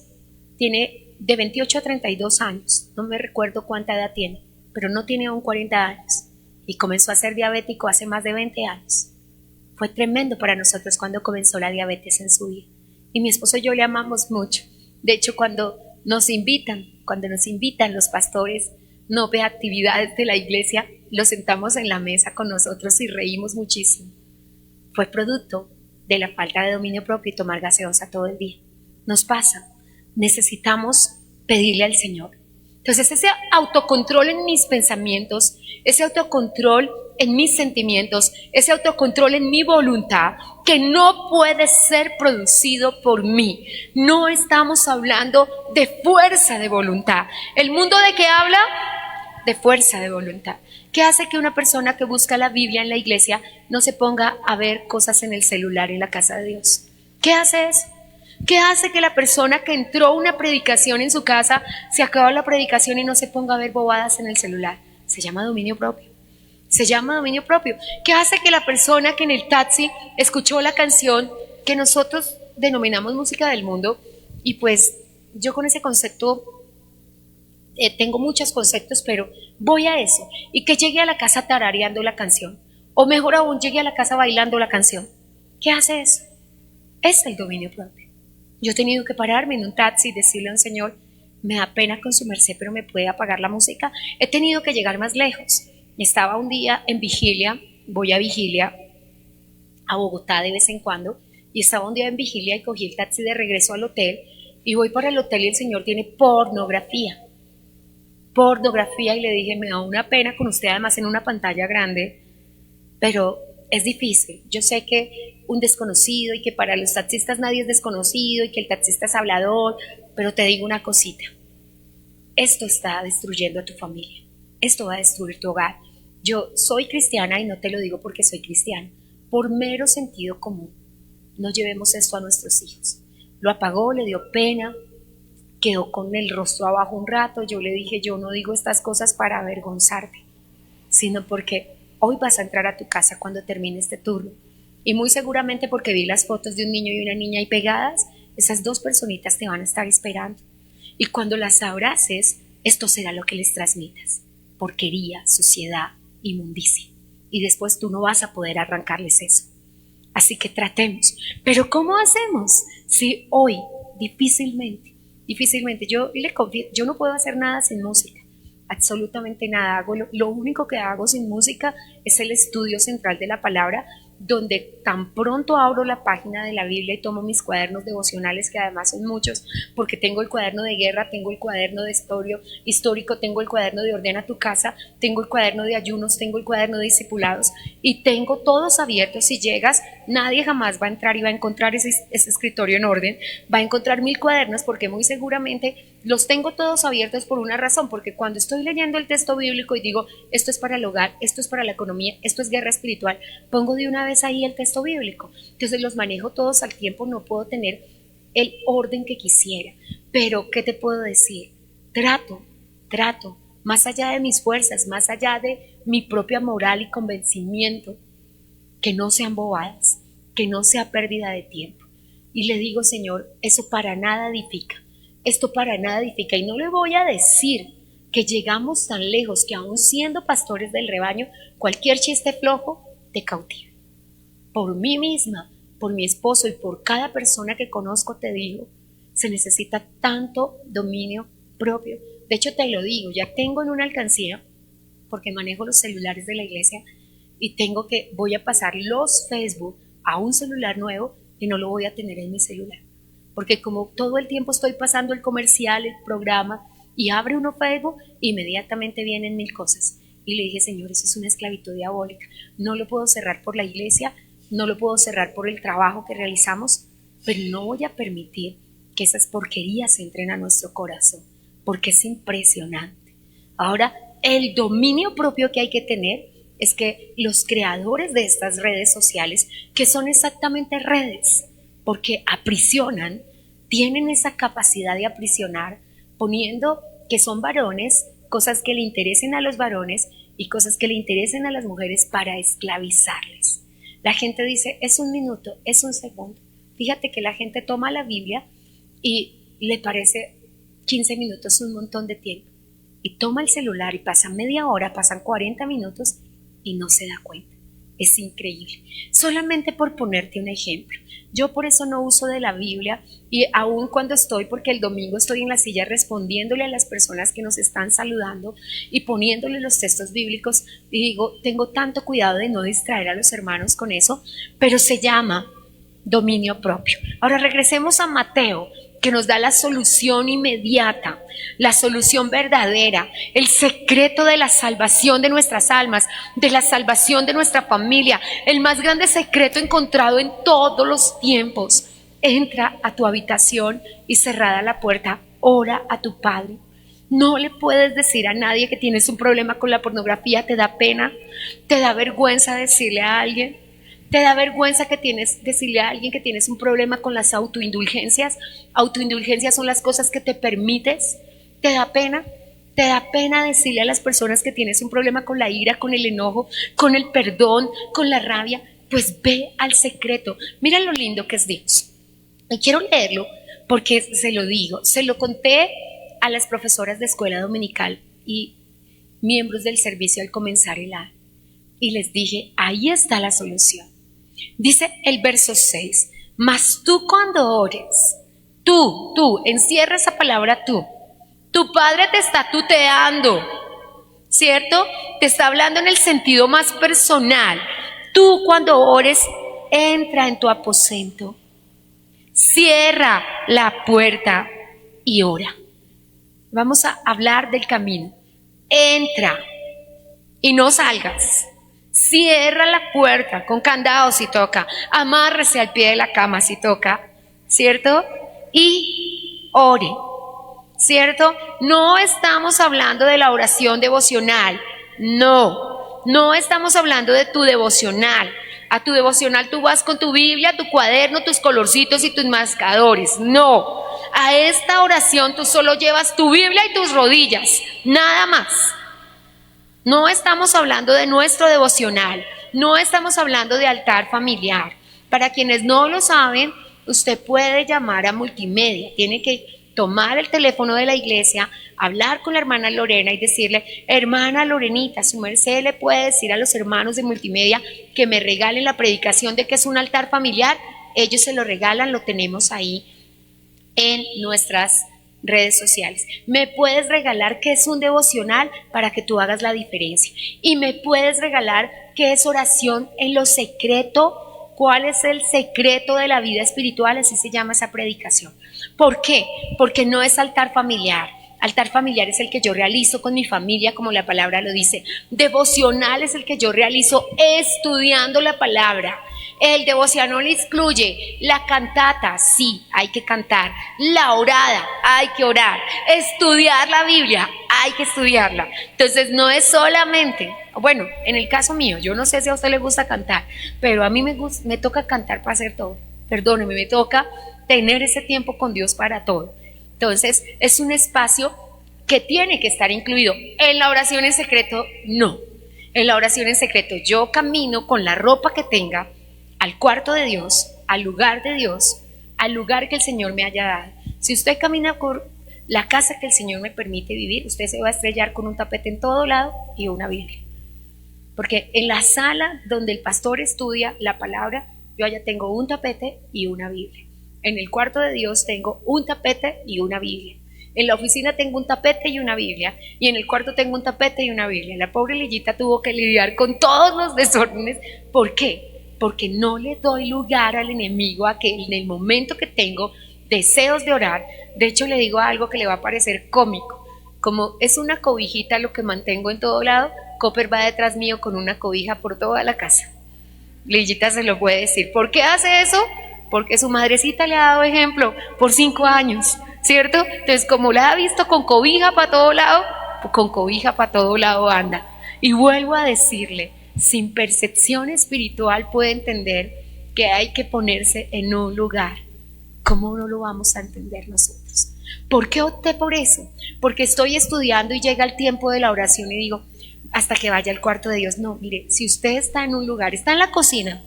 Speaker 2: tiene de 28 a 32 años, no me recuerdo cuánta edad tiene, pero no tiene aún 40 años y comenzó a ser diabético hace más de 20 años. Fue tremendo para nosotros cuando comenzó la diabetes en su vida y mi esposo y yo le amamos mucho. De hecho, cuando nos invitan los pastores, no ve actividades de la iglesia, lo sentamos en la mesa con nosotros y reímos muchísimo. Fue producto de la falta de dominio propio y tomar gaseosa todo el día. Nos pasa, necesitamos pedirle al Señor. Entonces ese autocontrol en mis pensamientos, ese autocontrol en mis sentimientos, ese autocontrol en mi voluntad, que no puede ser producido por mí. No estamos hablando de fuerza de voluntad. ¿El mundo de qué habla? De fuerza de voluntad. ¿Qué hace que una persona que busca la Biblia en la iglesia no se ponga a ver cosas en el celular en la casa de Dios? ¿Qué hace eso? ¿Qué hace que la persona que entró a una predicación en su casa se acaba la predicación y no se ponga a ver bobadas en el celular? Se llama dominio propio. Se llama dominio propio. ¿Qué hace que la persona que en el taxi escuchó la canción que nosotros denominamos música del mundo? Y pues yo con ese concepto tengo muchos conceptos, pero voy a eso. Y que llegue a la casa tarareando la canción. O mejor aún, llegue a la casa bailando la canción. ¿Qué hace eso? Es el dominio propio. Yo he tenido que pararme en un taxi y decirle a un señor, me da pena con su merced, pero ¿me puede apagar la música? He tenido que llegar más lejos. Estaba un día en vigilia, voy a vigilia a Bogotá de vez en cuando, y estaba un día en vigilia y cogí el taxi de regreso al hotel, y voy para el hotel y el señor tiene pornografía, y le dije, me da una pena con usted además en una pantalla grande, pero es difícil. Yo sé que un desconocido y que para los taxistas nadie es desconocido y que el taxista es hablador, pero te digo una cosita, esto está destruyendo a tu familia, esto va a destruir tu hogar. Yo soy cristiana y no te lo digo porque soy cristiana, por mero sentido común. No llevemos esto a nuestros hijos. Lo apagó, le dio pena, quedó con el rostro abajo un rato. Yo le dije, yo no digo estas cosas para avergonzarte, sino porque hoy vas a entrar a tu casa cuando termine este turno. Y muy seguramente porque vi las fotos de un niño y una niña ahí pegadas, esas 2 personitas te van a estar esperando. Y cuando las abraces, esto será lo que les transmitas. Porquería, suciedad, inmundicia. Y después tú no vas a poder arrancarles eso. Así que tratemos. Pero ¿cómo hacemos? Si hoy difícilmente, yo le confieso, yo no puedo hacer nada sin música. Absolutamente nada. Lo único que hago sin música es el estudio central de la palabra, donde tan pronto abro la página de la Biblia y tomo mis cuadernos devocionales, que además son muchos, porque tengo el cuaderno de guerra, tengo el cuaderno de histórico, tengo el cuaderno de ordena tu casa, tengo el cuaderno de ayunos, tengo el cuaderno de discipulados, y tengo todos abiertos. Si llegas, nadie jamás va a entrar y va a encontrar ese escritorio en orden, va a encontrar 1000 cuadernos, porque muy seguramente los tengo todos abiertos por una razón, porque cuando estoy leyendo el texto bíblico y digo, esto es para el hogar, esto es para la economía, esto es guerra espiritual, pongo de una vez ahí el texto bíblico. Entonces los manejo todos al tiempo, no puedo tener el orden que quisiera. Pero, ¿qué te puedo decir? Trato, más allá de mis fuerzas, más allá de mi propia moral y convencimiento, que no sean bobadas, que no sea pérdida de tiempo. Y le digo, Señor, eso para nada edifica. Esto para nada edifica. Y no le voy a decir que llegamos tan lejos que aún siendo pastores del rebaño, cualquier chiste flojo te cautiva. Por mí misma, por mi esposo y por cada persona que conozco, te digo, se necesita tanto dominio propio. De hecho, te lo digo, ya tengo en una alcancía, porque manejo los celulares de la iglesia, y voy a pasar los Facebook a un celular nuevo y no lo voy a tener en mi celular. Porque como todo el tiempo estoy pasando el comercial, el programa,
Speaker 3: Y abre uno Facebook, inmediatamente vienen 1000 cosas. Y le dije, Señor, eso es una esclavitud diabólica. No lo puedo cerrar por la iglesia, no lo puedo cerrar por el trabajo que realizamos, pero no voy a permitir que esas porquerías entren a nuestro corazón, porque es impresionante. Ahora, el dominio propio que hay que tener es que los creadores de estas redes sociales, que son exactamente redes, porque aprisionan, tienen esa capacidad de aprisionar, poniendo que son varones, cosas que le interesen a los varones y cosas que le interesen a las mujeres para esclavizarles. La gente dice, es un minuto, es un segundo. Fíjate que la gente toma la Biblia y le parece 15 minutos un montón de tiempo. Y toma el celular y pasa media hora, pasan 40 minutos y no se da cuenta. Es increíble. Solamente por ponerte un ejemplo. Yo por eso no uso de la Biblia, y aún cuando estoy, porque el domingo estoy en la silla respondiéndole a las personas que nos están saludando y poniéndole los textos bíblicos, y digo, tengo tanto cuidado de no distraer a los hermanos con eso, pero se llama dominio propio. Ahora regresemos a Mateo, que nos da la solución inmediata, la solución verdadera, el secreto de la salvación de nuestras almas, de la salvación de nuestra familia, el más grande secreto encontrado en todos los tiempos. Entra a tu habitación y cerrada la puerta, ora a tu Padre. No le puedes decir a nadie que tienes un problema con la pornografía, te da pena, te da vergüenza decirle a alguien. ¿Te da vergüenza decirle a alguien que tienes un problema con las autoindulgencias? Autoindulgencias son las cosas que te permites. ¿Te da pena? ¿Te da pena decirle a las personas que tienes un problema con la ira, con el enojo, con el perdón, con la rabia? Pues ve al secreto. Mira lo lindo que es Dios. Y quiero leerlo porque se lo digo. Se lo conté a las profesoras de escuela dominical y miembros del servicio al comenzar el año. Y les dije, ahí está la solución. Dice el verso 6, mas tú cuando ores, tú, encierra esa palabra tú, tu Padre te está tuteando, ¿cierto? Te está hablando en el sentido más personal. Tú cuando ores, entra en tu aposento, cierra la puerta y ora. Vamos a hablar del camino. Entra y no salgas. Cierra la puerta con candado si toca, amárrese al pie de la cama si toca, ¿cierto? Y ore, ¿cierto? No estamos hablando de la oración devocional, no estamos hablando de tu devocional. A tu devocional tú vas con tu Biblia, tu cuaderno, tus colorcitos y tus marcadores, no. A esta oración tú solo llevas tu Biblia y tus rodillas, nada más. No estamos hablando de nuestro devocional, no estamos hablando de altar familiar. Para quienes no lo saben, usted puede llamar a multimedia, tiene que tomar el teléfono de la iglesia, hablar con la hermana Lorena y decirle, hermana Lorenita, su merced le puede decir a los hermanos de multimedia que me regalen la predicación de que es un altar familiar. Ellos se lo regalan, lo tenemos ahí en nuestras redes sociales. Me puedes regalar qué es un devocional para que tú hagas la diferencia, y me puedes regalar qué es oración en lo secreto, cuál es el secreto de la vida espiritual, así se llama esa predicación. ¿Por qué? Porque no es altar familiar. Altar familiar es el que yo realizo con mi familia, como la palabra lo dice. Devocional es el que yo realizo estudiando la palabra. El devocional incluye la cantata, sí, hay que cantar. La orada, hay que orar. Estudiar la Biblia, hay que estudiarla. Entonces no es solamente, bueno, en el caso mío, yo no sé si a usted le gusta cantar, pero a mí me toca cantar para hacer todo. Perdóneme, me toca tener ese tiempo con Dios para todo. Entonces es un espacio que tiene que estar incluido. En la oración en secreto, no. En la oración en secreto yo camino con la ropa que tenga al cuarto de Dios, al lugar de Dios, al lugar que el Señor me haya dado. Si usted camina por la casa que el Señor me permite vivir, usted se va a estrellar con un tapete en todo lado y una Biblia. Porque en la sala donde el pastor estudia la palabra, yo allá tengo un tapete y una Biblia. En el cuarto de Dios tengo un tapete y una Biblia. En la oficina tengo un tapete y una Biblia. Y en el cuarto tengo un tapete y una Biblia. La pobre Lillita tuvo que lidiar con todos los desórdenes. ¿Por qué? Porque no le doy lugar al enemigo a que en el momento que tengo deseos de orar, de hecho le digo algo que le va a parecer cómico. Como es una cobijita lo que mantengo en todo lado, Copper va detrás mío con una cobija por toda la casa. Lillita se lo puede decir. ¿Por qué hace eso? Porque su madrecita le ha dado ejemplo por 5 años, ¿cierto? Entonces, como la ha visto con cobija para todo lado, con cobija para todo lado anda. Y vuelvo a decirle, sin percepción espiritual puede entender que hay que ponerse en un lugar. ¿Cómo no lo vamos a entender nosotros? ¿Por qué opté por eso? Porque estoy estudiando y llega el tiempo de la oración y digo, hasta que vaya al cuarto de Dios. No, mire, si usted está en un lugar, está en la cocina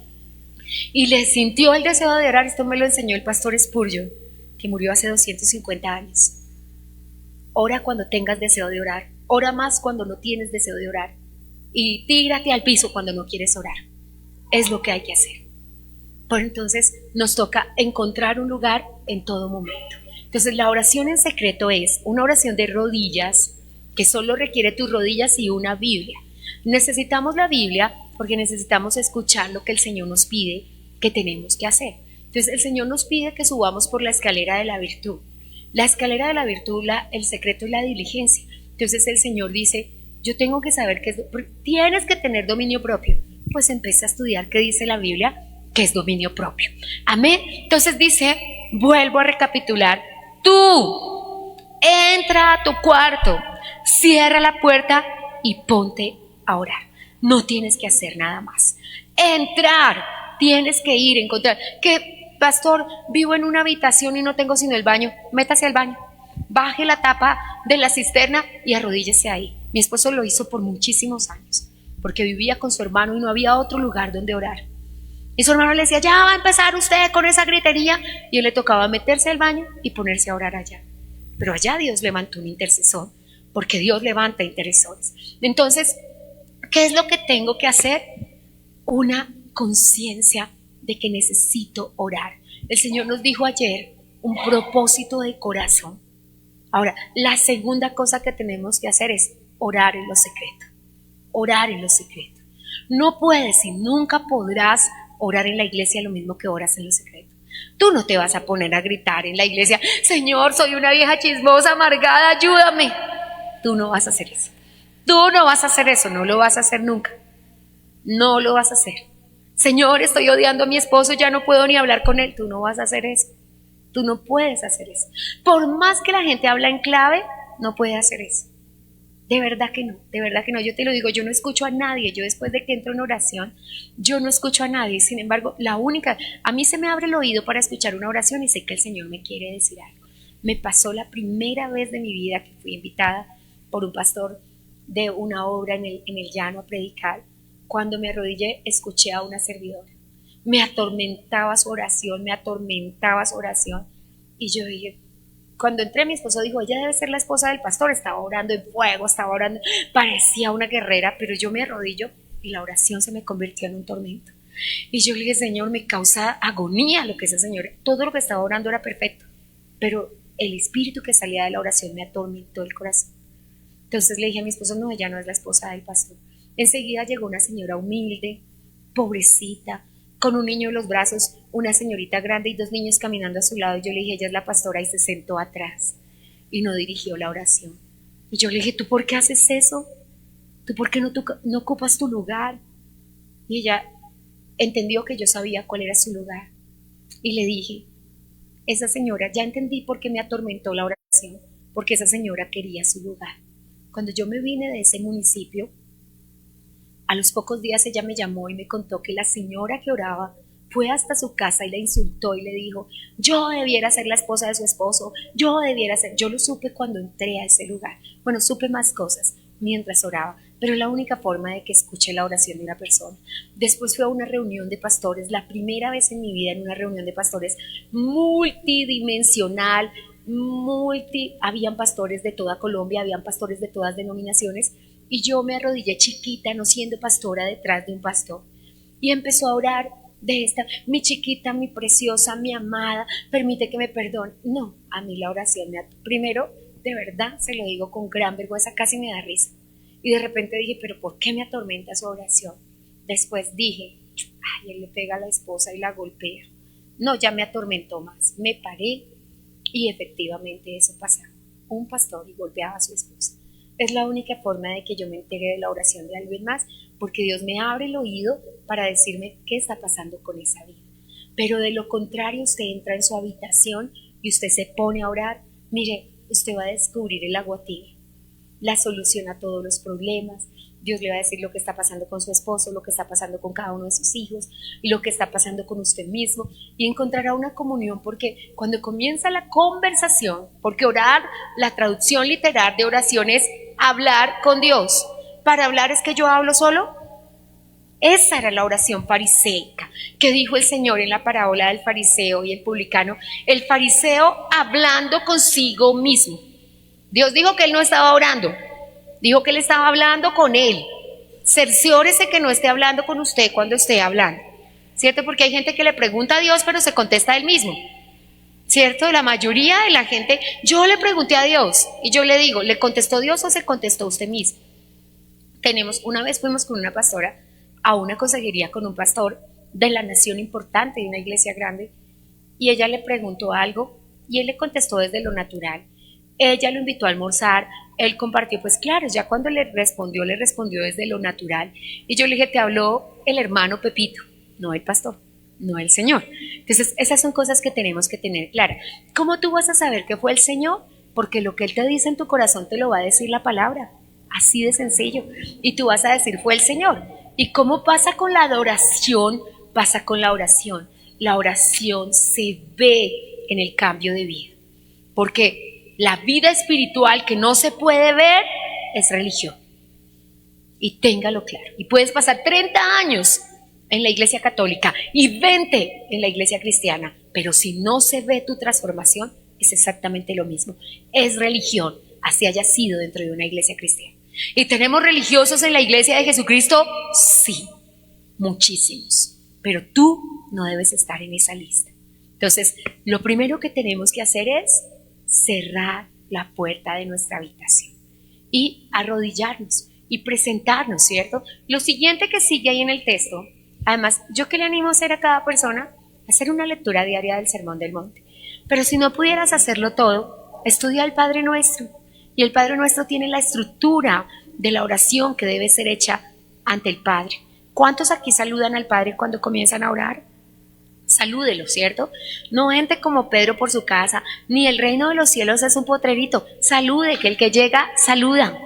Speaker 3: y le sintió el deseo de orar, esto me lo enseñó el pastor Spurgeon, que murió hace 250 años. Ora cuando tengas deseo de orar, ora más cuando no tienes deseo de orar y tírate al piso cuando no quieres orar. Es lo que hay que hacer. Pues entonces nos toca encontrar un lugar en todo momento. Entonces la oración en secreto es una oración de rodillas que solo requiere tus rodillas y una Biblia. Necesitamos la Biblia porque necesitamos escuchar lo que el Señor nos pide que tenemos que hacer. Entonces el Señor nos pide que subamos por la escalera de la virtud. La escalera de la virtud, el secreto es la diligencia. Entonces el Señor dice, yo tengo que saber qué es, tienes que tener dominio propio. Pues empieza a estudiar qué dice la Biblia, que es dominio propio. Amén. Entonces dice, vuelvo a recapitular, tú entra a tu cuarto, cierra la puerta y ponte a orar. No tienes que hacer nada más. Entrar, tienes que ir, encontrar. Que, pastor, vivo en una habitación y no tengo sino el baño. Métase al baño, baje la tapa de la cisterna y arrodíllese ahí. Mi esposo lo hizo por muchísimos años, porque vivía con su hermano y no había otro lugar donde orar. Y su hermano le decía, ya va a empezar usted con esa gritería. Y él le tocaba meterse al baño y ponerse a orar allá. Pero allá Dios levantó un intercesor, porque Dios levanta intercesores. Entonces, ¿qué es lo que tengo que hacer? Una conciencia de que necesito orar. El Señor nos dijo ayer un propósito de corazón. Ahora, la segunda cosa que tenemos que hacer es orar en lo secreto. Orar en lo secreto. No puedes y nunca podrás orar en la iglesia lo mismo que oras en lo secreto. Tú no te vas a poner a gritar en la iglesia, Señor, soy una vieja chismosa, amargada, ayúdame. Tú no vas a hacer eso. Tú no vas a hacer eso, no lo vas a hacer nunca. No lo vas a hacer. Señor, estoy odiando a mi esposo, ya no puedo ni hablar con él. Tú no vas a hacer eso. Tú no puedes hacer eso. Por más que la gente habla en clave, no puede hacer eso. De verdad que no, de verdad que no. Yo te lo digo, yo no escucho a nadie. Yo después de que entro en oración, yo no escucho a nadie. Sin embargo, a mí se me abre el oído para escuchar una oración y sé que el Señor me quiere decir algo. Me pasó la primera vez de mi vida que fui invitada por un pastor de una obra en el llano a predicar. Cuando me arrodillé, escuché a una servidora. Me atormentaba su oración, y yo dije, cuando entré, mi esposo dijo, ella debe ser la esposa del pastor. Estaba orando en fuego, estaba orando, parecía una guerrera, pero yo me arrodillo y la oración se me convirtió en un tormento. Y yo le dije, Señor, me causa agonía lo que esa señora, todo lo que estaba orando era perfecto, pero el espíritu que salía de la oración me atormentó el corazón. Entonces le dije a mi esposo, no, ella no es la esposa del pastor. Enseguida llegó una señora humilde, pobrecita, con un niño en los brazos, una señorita grande y 2 niños caminando a su lado. Y yo le dije, ella es la pastora, y se sentó atrás y no dirigió la oración. Y yo le dije, ¿tú por qué haces eso? ¿Tú por qué no ocupas tu lugar? Y ella entendió que yo sabía cuál era su lugar. Y le dije, esa señora, ya entendí por qué me atormentó la oración, porque esa señora quería su lugar. Cuando yo me vine de ese municipio, a los pocos días ella me llamó y me contó que la señora que oraba fue hasta su casa y la insultó y le dijo, yo debiera ser la esposa de su esposo, yo lo supe cuando entré a ese lugar. Bueno, supe más cosas mientras oraba, pero es la única forma de que escuche la oración de una persona. Después fue a una reunión de pastores, la primera vez en mi vida en una reunión de pastores multidimensional, habían pastores de toda Colombia, habían pastores de todas denominaciones, y yo me arrodillé chiquita, no siendo pastora, detrás de un pastor, y empezó a orar de esta, mi chiquita, mi preciosa, mi amada, permite que me perdone. No, a mí la oración primero, de verdad, se lo digo con gran vergüenza, casi me da risa, y de repente dije, pero ¿por qué me atormenta su oración? Después dije, ay, él le pega a la esposa y la golpea. No, ya me atormentó más, me paré y efectivamente eso pasaba. un pastor y golpeaba a su esposa. Es la única forma de que yo me entere de la oración de alguien más, porque Dios me abre el oído para decirme qué está pasando con esa vida. Pero de lo contrario, usted entra en su habitación y usted se pone a orar. Mire, usted va a descubrir el agua tibia, la solución a todos los problemas. Dios le va a decir lo que está pasando con su esposo, lo que está pasando con cada uno de sus hijos y lo que está pasando con usted mismo, y encontrará una comunión, porque cuando comienza la conversación, porque orar, la traducción literal de oración es hablar con Dios. Para hablar es que yo hablo solo. Esa era la oración fariseica que dijo el Señor en la parábola del fariseo y el publicano. El fariseo hablando consigo mismo. Dios dijo que él no estaba orando, dijo que él estaba hablando con él. Cerciórese que no esté hablando con usted cuando esté hablando, ¿cierto? Porque hay gente que le pregunta a Dios pero se contesta a él mismo, ¿cierto? La mayoría de la gente, yo le pregunté a Dios y yo le digo, ¿le contestó Dios o se contestó usted mismo? Una vez fuimos con una pastora a una consejería con un pastor de la nación importante, de una iglesia grande, y ella le preguntó algo y él le contestó desde lo natural. Ella lo invitó a almorzar, él compartió, pues claro, ya cuando le respondió desde lo natural. Y yo le dije, te habló el hermano Pepito, no el pastor, no el Señor. Entonces, esas son cosas que tenemos que tener claras. ¿Cómo tú vas a saber que fue el Señor? Porque lo que Él te dice en tu corazón te lo va a decir la palabra, así de sencillo. Y tú vas a decir, fue el Señor. ¿Y cómo pasa con la adoración? Pasa con la oración. La oración se ve en el cambio de vida, porque la vida espiritual que no se puede ver es religión. Y téngalo claro. Y puedes pasar 30 años en la iglesia católica y 20 en la iglesia cristiana, pero si no se ve tu transformación, es exactamente lo mismo. Es religión, así haya sido dentro de una iglesia cristiana. ¿Y tenemos religiosos en la iglesia de Jesucristo? Sí, muchísimos. Pero tú no debes estar en esa lista. Entonces, lo primero que tenemos que hacer es cerrar la puerta de nuestra habitación y arrodillarnos y presentarnos, ¿cierto? Lo siguiente que sigue ahí en el texto, además, yo que le animo a hacer a cada persona, hacer una lectura diaria del Sermón del Monte. Pero si no pudieras hacerlo todo, estudia el Padre Nuestro. Y el Padre Nuestro tiene la estructura de la oración que debe ser hecha ante el Padre. ¿Cuántos aquí saludan al Padre cuando comienzan a orar? Salúdelo, ¿cierto? No entre como Pedro por su casa, ni el reino de los cielos es un potrerito. Salude, que el que llega, saluda,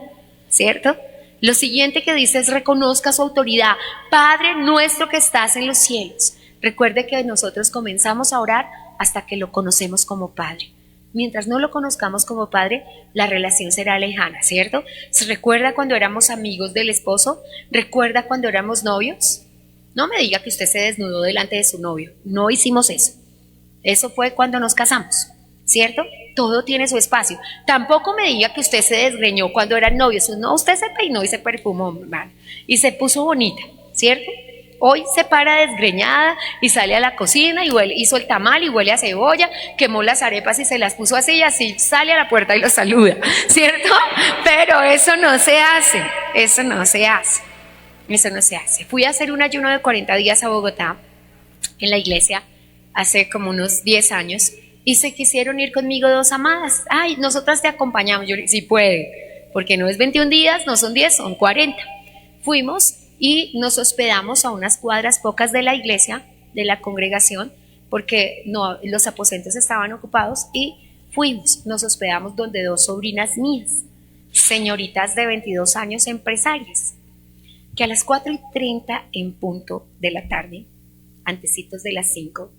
Speaker 3: ¿cierto? Lo siguiente que dice es reconozca su autoridad. Padre nuestro que estás en los cielos. Recuerde que nosotros comenzamos a orar hasta que lo conocemos como Padre. Mientras no lo conozcamos como Padre, la relación será lejana, ¿cierto? ¿Se recuerda cuando éramos amigos del esposo? ¿Recuerda cuando éramos novios? No me diga que usted se desnudó delante de su novio. No hicimos eso. Eso fue cuando nos casamos, ¿cierto? Todo tiene su espacio. Tampoco me diga que usted se desgreñó cuando eran novios. No, usted se peinó y se perfumó, hermano, y se puso bonita, ¿cierto? Hoy se para desgreñada y sale a la cocina y hizo el tamal y huele a cebolla, quemó las arepas y se las puso así y así sale a la puerta y lo saluda, ¿cierto? Pero eso no se hace, eso no se hace, eso no se hace. Fui a hacer un ayuno de 40 días a Bogotá, en la iglesia, hace como unos 10 años, y se quisieron ir conmigo 2 amadas. Ay, nosotras te acompañamos. Yo le dije, sí puede, porque no es 21 días, no son 10, son 40. Fuimos y nos hospedamos a unas cuadras pocas de la iglesia, de la congregación, porque no, los aposentos estaban ocupados, y fuimos, nos hospedamos donde 2 sobrinas mías, señoritas de 22 años, empresarias, que a las 4:30 en punto de la tarde, antecitos de las 5,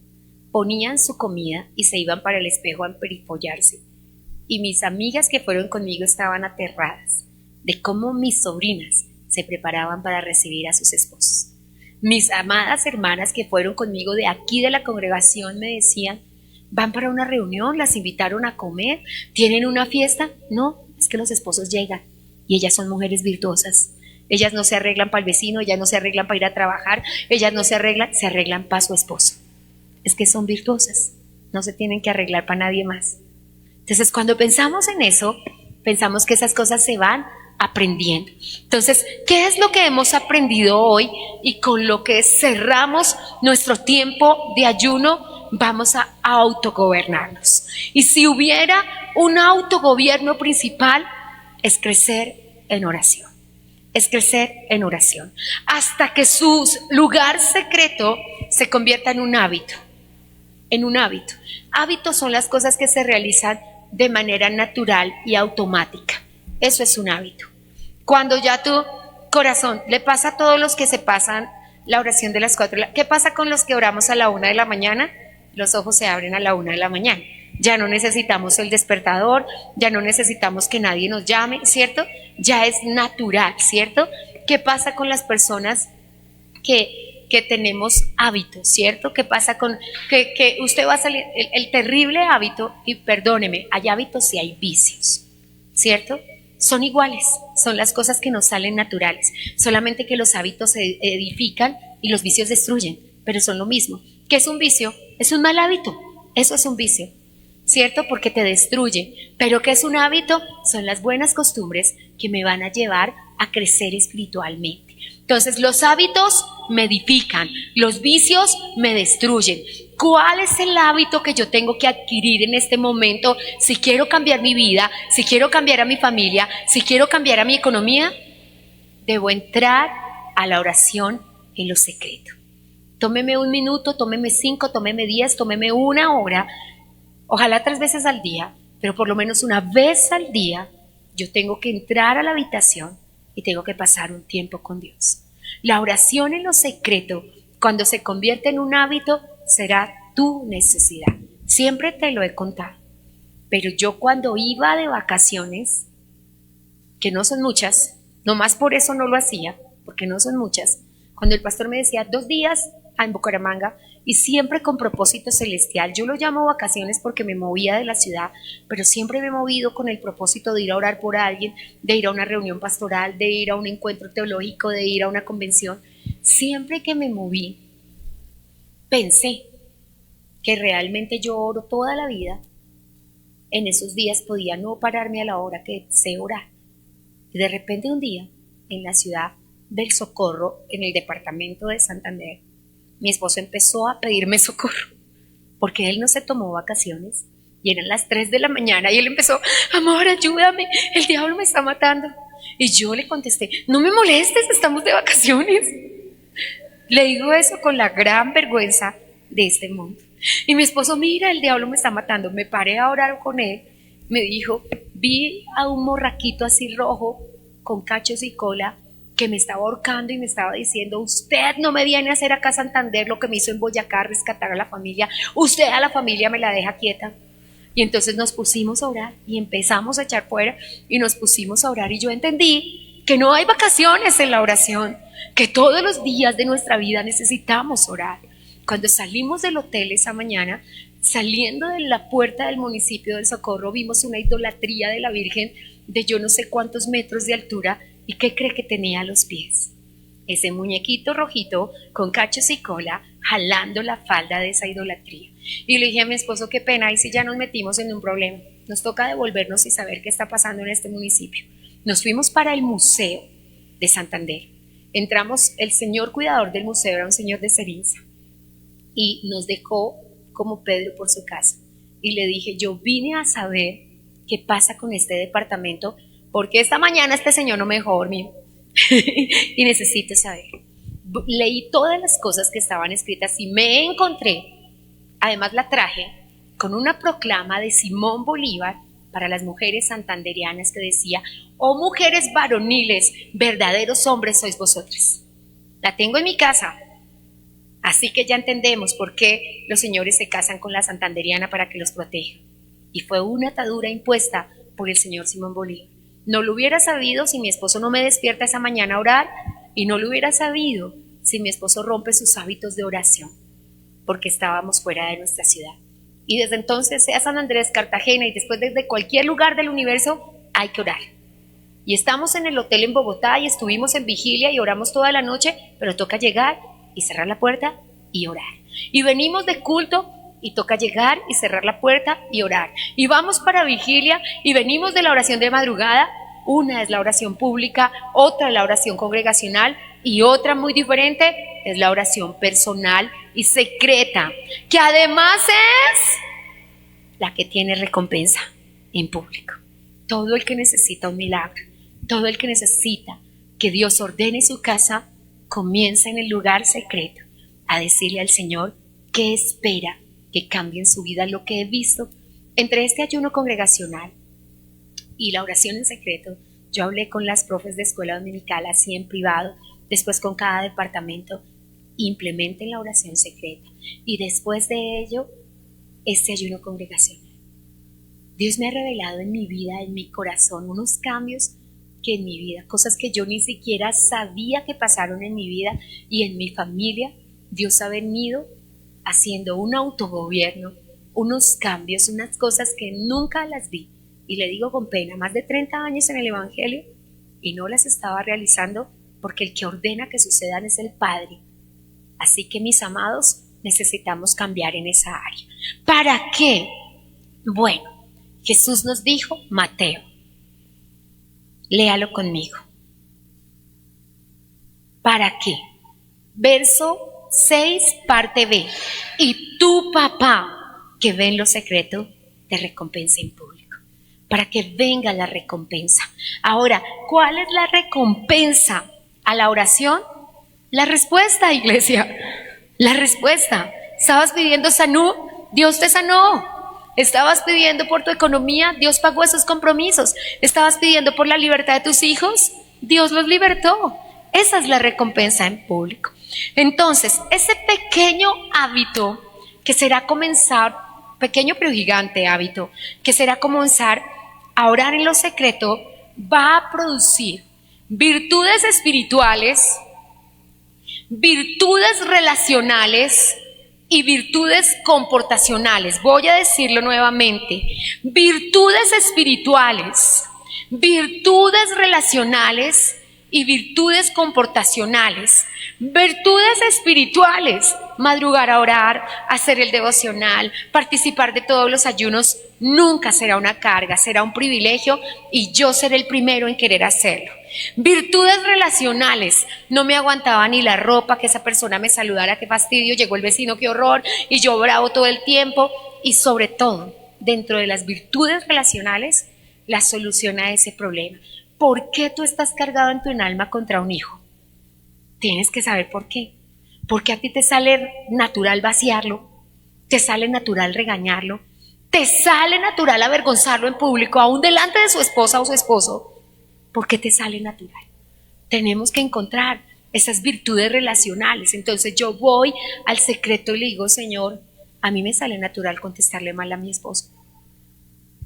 Speaker 3: ponían su comida y se iban para el espejo a emperifollarse. Y mis amigas que fueron conmigo estaban aterradas de cómo mis sobrinas se preparaban para recibir a sus esposos. Mis amadas hermanas que fueron conmigo de aquí de la congregación me decían, ¿van para una reunión? ¿Las invitaron a comer? ¿Tienen una fiesta? No, es que los esposos llegan y ellas son mujeres virtuosas. Ellas no se arreglan para el vecino, ellas no se arreglan para ir a trabajar, ellas no se arreglan para su esposo. Es que son virtuosas, no se tienen que arreglar para nadie más. Entonces, cuando pensamos en eso, pensamos que esas cosas se van aprendiendo. Entonces, ¿qué es lo que hemos aprendido hoy? Y con lo que cerramos nuestro tiempo de ayuno, vamos a autogobernarnos. Y si hubiera un autogobierno principal es crecer en oración. Es crecer en oración. Hasta que su lugar secreto se convierta en un hábito. En un hábito. Hábitos son las cosas que se realizan de manera natural y automática. Eso es un hábito. Cuando ya tu corazón le pasa a todos los que se pasan la oración de las 4. ¿Qué pasa con los que oramos a la 1 de la mañana? Los ojos se abren a la 1 de la mañana. Ya no necesitamos el despertador, ya no necesitamos que nadie nos llame, ¿cierto? Ya es natural, ¿cierto? ¿Qué pasa con las personas que tenemos hábitos, ¿cierto? ¿Qué pasa con que usted va a salir? El terrible hábito, y perdóneme, hay hábitos y hay vicios, ¿cierto? Son iguales, son las cosas que nos salen naturales, solamente que los hábitos se edifican y los vicios destruyen, pero son lo mismo. ¿Qué es un vicio? Es un mal hábito, eso es un vicio, ¿cierto? Porque te destruye. ¿Pero qué es un hábito? Son las buenas costumbres que me van a llevar a crecer espiritualmente. Entonces, los hábitos me edifican, los vicios me destruyen. ¿Cuál es el hábito que yo tengo que adquirir en este momento si quiero cambiar mi vida, si quiero cambiar a mi familia, si quiero cambiar a mi economía? Debo entrar a la oración en lo secreto. Tómeme 1 minuto, tómeme 5, tómeme 10, tómeme 1 hora, ojalá 3 veces al día, pero por lo menos 1 vez al día yo tengo que entrar a la habitación y tengo que pasar un tiempo con Dios. La oración en lo secreto, cuando se convierte en un hábito, será tu necesidad. Siempre te lo he contado. Pero yo cuando iba de vacaciones, que no son muchas, nomás por eso no lo hacía, porque no son muchas, cuando el pastor me decía 2 días en Bucaramanga, y siempre con propósito celestial. Yo lo llamo vacaciones porque me movía de la ciudad, pero siempre me he movido con el propósito de ir a orar por alguien, de ir a una reunión pastoral, de ir a un encuentro teológico, de ir a una convención. Siempre que me moví, pensé que realmente yo oro toda la vida. En esos días podía no pararme a la hora que sé orar. Y de repente un día, en la ciudad del Socorro, en el departamento de Santander, mi esposo empezó a pedirme socorro, porque él no se tomó vacaciones, y eran las 3 de la mañana, y él empezó: amor, ayúdame, el diablo me está matando. Y yo le contesté: no me molestes, estamos de vacaciones. Le digo eso con la gran vergüenza de este mundo. Y mi esposo: mira, el diablo me está matando. Me paré a orar con él, me dijo: vi a un morraquito así rojo, con cachos y cola, que me estaba ahorcando y me estaba diciendo: usted no me viene a hacer acá a Santander lo que me hizo en Boyacá, rescatar a la familia, usted a la familia me la deja quieta. Y entonces nos pusimos a orar y empezamos a echar fuera y nos pusimos a orar, y yo entendí que no hay vacaciones en la oración, que todos los días de nuestra vida necesitamos orar. Cuando salimos del hotel esa mañana, saliendo de la puerta del municipio del Socorro, vimos una idolatría de la Virgen de yo no sé cuántos metros de altura. ¿Y qué cree que tenía a los pies? Ese muñequito rojito con cachos y cola jalando la falda de esa idolatría. Y le dije a mi esposo: qué pena, y si ya nos metimos en un problema, nos toca devolvernos y saber qué está pasando en este municipio. Nos fuimos para el museo de Santander. Entramos, el señor cuidador del museo era un señor de Cerinza, y nos dejó como Pedro por su casa. Y le dije: yo vine a saber qué pasa con este departamento, porque esta mañana este señor no me dejó dormir y necesito saber. Leí todas las cosas que estaban escritas y me encontré, además la traje, con una proclama de Simón Bolívar para las mujeres santanderianas que decía: oh mujeres varoniles, verdaderos hombres sois vosotras. La tengo en mi casa, así que ya entendemos por qué los señores se casan con la santanderiana, para que los proteja. Y fue una atadura impuesta por el señor Simón Bolívar. No lo hubiera sabido si mi esposo no me despierta esa mañana a orar, y no lo hubiera sabido si mi esposo rompe sus hábitos de oración, porque estábamos fuera de nuestra ciudad. Y desde entonces, sea San Andrés, Cartagena y después desde cualquier lugar del universo, hay que orar. Y estamos en el hotel en Bogotá y estuvimos en vigilia y oramos toda la noche, pero toca llegar y cerrar la puerta y orar. Y venimos de culto y toca llegar y cerrar la puerta y orar. Y vamos para vigilia y venimos de la oración de madrugada. Una es la oración pública, otra es la oración congregacional, y otra muy diferente es la oración personal y secreta, que además es la que tiene recompensa. en público. Todo el que necesita un milagro, todo el que necesita que Dios ordene su casa, comienza en el lugar secreto a decirle al Señor qué espera que cambie en su vida. Lo que he visto entre este ayuno congregacional y la oración en secreto, yo hablé con las profes de escuela dominical así en privado, después con cada departamento, implementen la oración secreta y después de ello, este ayuno congregacional. Dios me ha revelado en mi vida, en mi corazón, unos cambios que en mi vida, cosas que yo ni siquiera sabía que pasaron en mi vida y en mi familia. Dios ha venido haciendo un autogobierno, unos cambios, unas cosas que nunca las vi. Y le digo con pena, más de 30 años en el Evangelio y no las estaba realizando porque el que ordena que sucedan es el Padre. Así que mis amados, necesitamos cambiar en esa área. ¿Para qué? Bueno, Jesús nos dijo, Mateo, léalo conmigo. ¿Para qué? Verso 6, parte B. Y tu papá, que ve en lo secreto, te recompensa en público. Para que venga la recompensa. Ahora, ¿cuál es la recompensa a la oración? La respuesta, iglesia. La respuesta. ¿Estabas pidiendo salud? Dios te sanó. ¿Estabas pidiendo por tu economía? Dios pagó esos compromisos. ¿Estabas pidiendo por la libertad de tus hijos? Dios los libertó. Esa es la recompensa en público. Entonces, ese pequeño hábito que será comenzar, pequeño pero gigante hábito, que será comenzar a orar en lo secreto, va a producir virtudes espirituales, virtudes relacionales y virtudes comportacionales. Voy a decirlo nuevamente: virtudes espirituales, virtudes relacionales y virtudes comportacionales. Virtudes espirituales: madrugar a orar, hacer el devocional, participar de todos los ayunos. Nunca será una carga, será un privilegio y yo seré el primero en querer hacerlo. Virtudes relacionales: no me aguantaba ni la ropa, que esa persona me saludara, qué fastidio, llegó el vecino, qué horror, y yo bravo todo el tiempo. Y sobre todo, dentro de las virtudes relacionales, la solución a ese problema. ¿Por qué tú estás cargado en tu alma contra un hijo? Tienes que saber por qué. Porque a ti te sale natural vaciarlo, te sale natural regañarlo, te sale natural avergonzarlo en público, aún delante de su esposa o su esposo. ¿Por qué te sale natural? Tenemos que encontrar esas virtudes relacionales. Entonces yo voy al secreto y le digo: Señor, a mí me sale natural contestarle mal a mi esposo.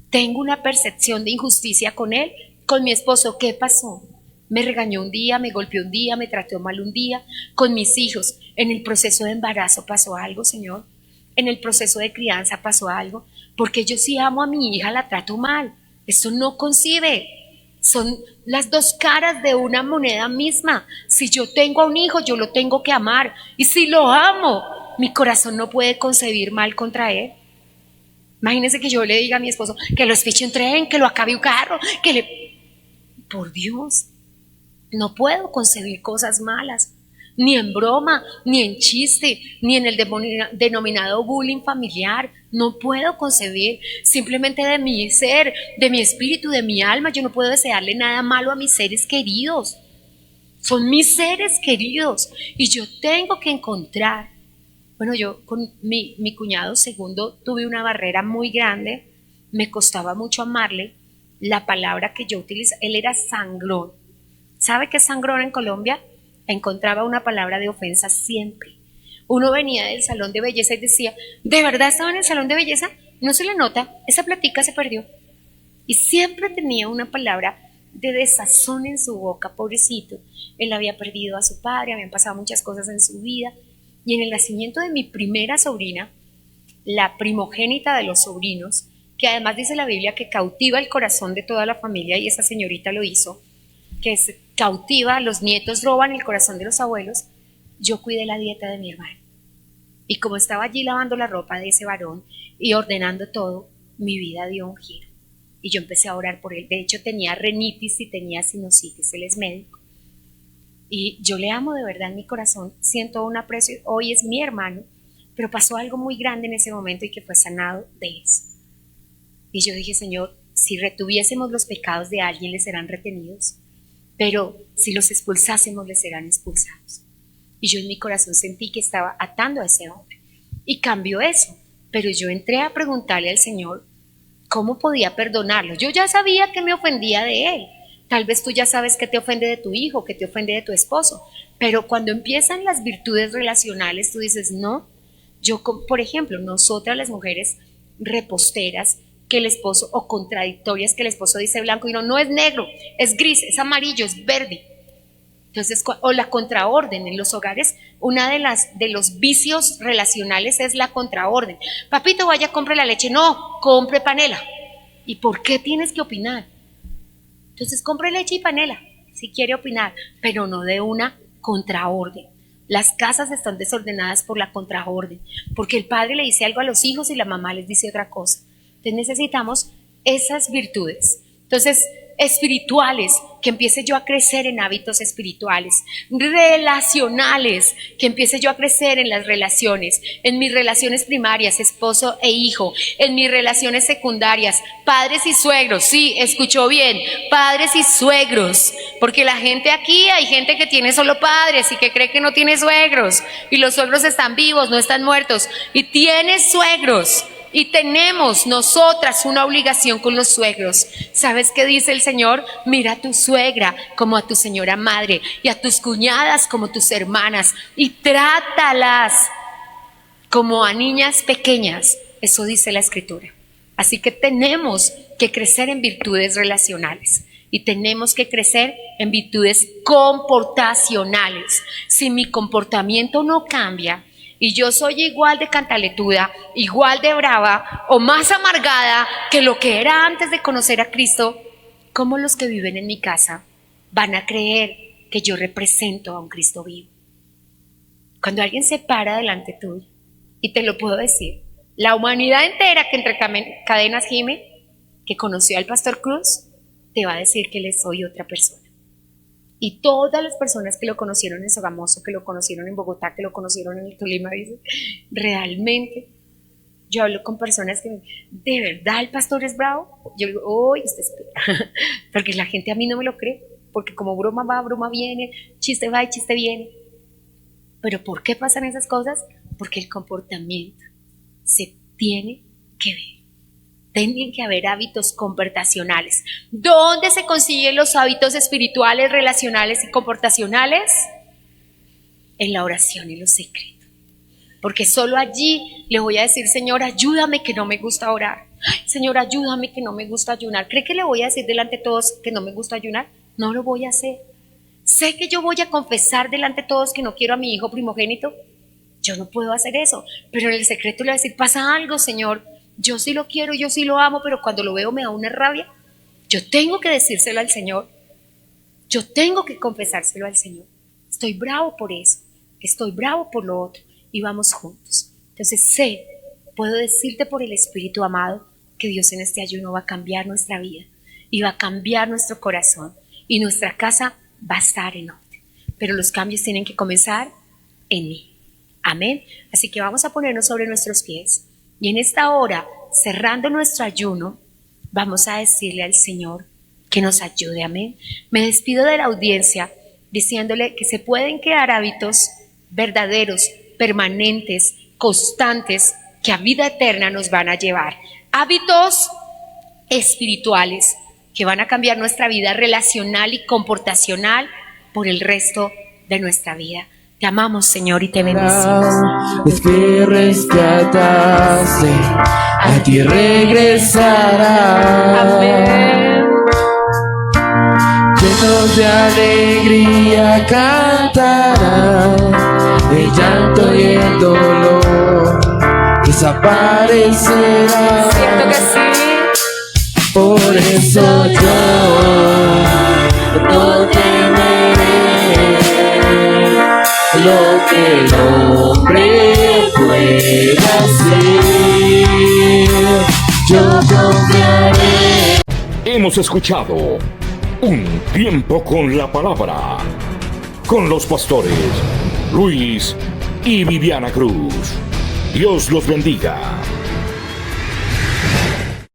Speaker 3: Tengo una percepción de injusticia con él, con mi esposo. ¿Qué pasó? Me regañó un día, me golpeó un día, me trató mal un día. Con mis hijos, en el proceso de embarazo pasó algo, Señor. En el proceso de crianza pasó algo. Porque yo sí amo a mi hija, la trato mal. Eso no concibe. Son las dos caras de una moneda misma. Si yo tengo a un hijo, yo lo tengo que amar. Y si lo amo, mi corazón no puede concebir mal contra él. Imagínense que yo le diga a mi esposo que lo espiche un tren, que lo acabe un carro, que le... Por Dios, no puedo concebir cosas malas, ni en broma, ni en chiste, ni en el denominado bullying familiar. No puedo concebir. Simplemente de mi ser, de mi espíritu, de mi alma, yo no puedo desearle nada malo a mis seres queridos. Son mis seres queridos y yo tengo que encontrar. Bueno, yo con mi cuñado segundo tuve una barrera muy grande. Me costaba mucho amarle. La palabra que yo utilicé, él era sangrón. ¿Sabe qué es sangrón en Colombia? Encontraba una palabra de ofensa siempre. Uno venía del salón de belleza y decía: ¿de verdad estaba en el salón de belleza? No se le nota, esa platica se perdió. Y siempre tenía una palabra de desazón en su boca, pobrecito. Él había perdido a su padre, habían pasado muchas cosas en su vida. Y en el nacimiento de mi primera sobrina, la primogénita de los sobrinos, que además dice la Biblia que cautiva el corazón de toda la familia, y esa señorita lo hizo, que se cautiva, los nietos roban el corazón de los abuelos. Yo cuidé la dieta de mi hermano. Y como estaba allí lavando la ropa de ese varón y ordenando todo, mi vida dio un giro. Y yo empecé a orar por él. De hecho, tenía rinitis y tenía sinusitis, él es médico. Y yo le amo de verdad en mi corazón, siento un aprecio. Hoy es mi hermano, pero pasó algo muy grande en ese momento y que fue sanado de eso. Y yo dije: Señor, si retuviésemos los pecados de alguien, les serán retenidos, pero si los expulsásemos, les serán expulsados. Y yo en mi corazón sentí que estaba atando a ese hombre. Y cambió eso. Pero yo entré a preguntarle al Señor cómo podía perdonarlo. Yo ya sabía que me ofendía de él. Tal vez tú ya sabes que te ofende de tu hijo, que te ofende de tu esposo. Pero cuando empiezan las virtudes relacionales, tú dices, no. Yo, por ejemplo, nosotras las mujeres reposteras, que el esposo, o contradictorias, que el esposo dice blanco y no es negro, es gris, es amarillo, es verde. Entonces, o la contraorden en los hogares, una de los vicios relacionales es la contraorden. Papito, vaya, compre la leche. No, compre panela. ¿Y por qué tienes que opinar? Entonces, compre leche y panela, si quiere opinar, pero no de una contraorden. Las casas están desordenadas por la contraorden, porque el padre le dice algo a los hijos y la mamá les dice otra cosa. Entonces necesitamos esas virtudes. Entonces, espirituales, que empiece yo a crecer en hábitos espirituales, relacionales, que empiece yo a crecer en las relaciones, en mis relaciones primarias, esposo e hijo, en mis relaciones secundarias, padres y suegros. Sí, escuchó bien, padres y suegros, porque la gente aquí, hay gente que tiene solo padres y que cree que no tiene suegros, y los suegros están vivos, no están muertos, y tiene suegros. Y tenemos nosotras una obligación con los suegros. ¿Sabes qué dice el Señor? Mira a tu suegra como a tu señora madre, y a tus cuñadas como tus hermanas, y trátalas como a niñas pequeñas. Eso dice la Escritura. Así que tenemos que crecer en virtudes relacionales y tenemos que crecer en virtudes comportacionales. Si mi comportamiento no cambia, y yo soy igual de cantaletuda, igual de brava o más amargada que lo que era antes de conocer a Cristo, ¿cómo los que viven en mi casa van a creer que yo represento a un Cristo vivo? Cuando alguien se para delante tuyo, y te lo puedo decir, la humanidad entera que entre cadenas gime, que conoció al Pastor Cruz, te va a decir que le soy otra persona. Y todas las personas que lo conocieron en Sogamoso, que lo conocieron en Bogotá, que lo conocieron en el Tolima, dicen, realmente, yo hablo con personas que, ¿de verdad el pastor es bravo? Yo digo, uy, usted espera, porque la gente a mí no me lo cree, porque como broma va, broma viene, chiste va y chiste viene. Pero ¿por qué pasan esas cosas? Porque el comportamiento se tiene que ver. Tienen que haber hábitos comportacionales. ¿Dónde se consiguen los hábitos espirituales, relacionales y comportacionales? En la oración y lo secreto. Porque solo allí le voy a decir, Señor, ayúdame que no me gusta orar. Señor, ayúdame que no me gusta ayunar. ¿Cree que le voy a decir delante de todos que no me gusta ayunar? No lo voy a hacer. Sé que yo voy a confesar delante de todos que no quiero a mi hijo primogénito. Yo no puedo hacer eso. Pero en el secreto le voy a decir, pasa algo, Señor. Yo sí lo quiero, yo sí lo amo, pero cuando lo veo me da una rabia. Yo tengo que decírselo al Señor. Yo tengo que confesárselo al Señor. Estoy bravo por eso. Estoy bravo por lo otro. Y vamos juntos. Entonces puedo decirte por el Espíritu amado, que Dios en este ayuno va a cambiar nuestra vida. Y va a cambiar nuestro corazón. Y nuestra casa va a estar en orden. Pero los cambios tienen que comenzar en mí. Amén. Así que vamos a ponernos sobre nuestros pies. Y en esta hora, cerrando nuestro ayuno, vamos a decirle al Señor que nos ayude. Amén. Me despido de la audiencia diciéndole que se pueden crear hábitos verdaderos, permanentes, constantes, que a vida eterna nos van a llevar. Hábitos espirituales que van a cambiar nuestra vida relacional y comportacional por el resto de nuestra vida. Te amamos, Señor, y te bendecimos.
Speaker 4: Es que rescataste, a ti regresarás.
Speaker 2: Amén.
Speaker 4: Llenos de alegría cantarán, el llanto y el dolor desaparecerán.
Speaker 2: Siento que sí.
Speaker 4: Por eso yo no temeré lo que el hombre pueda hacer, yo confiaré.
Speaker 1: Hemos escuchado Un Tiempo con la Palabra, con los pastores Luis y Viviana Cruz. Dios los bendiga.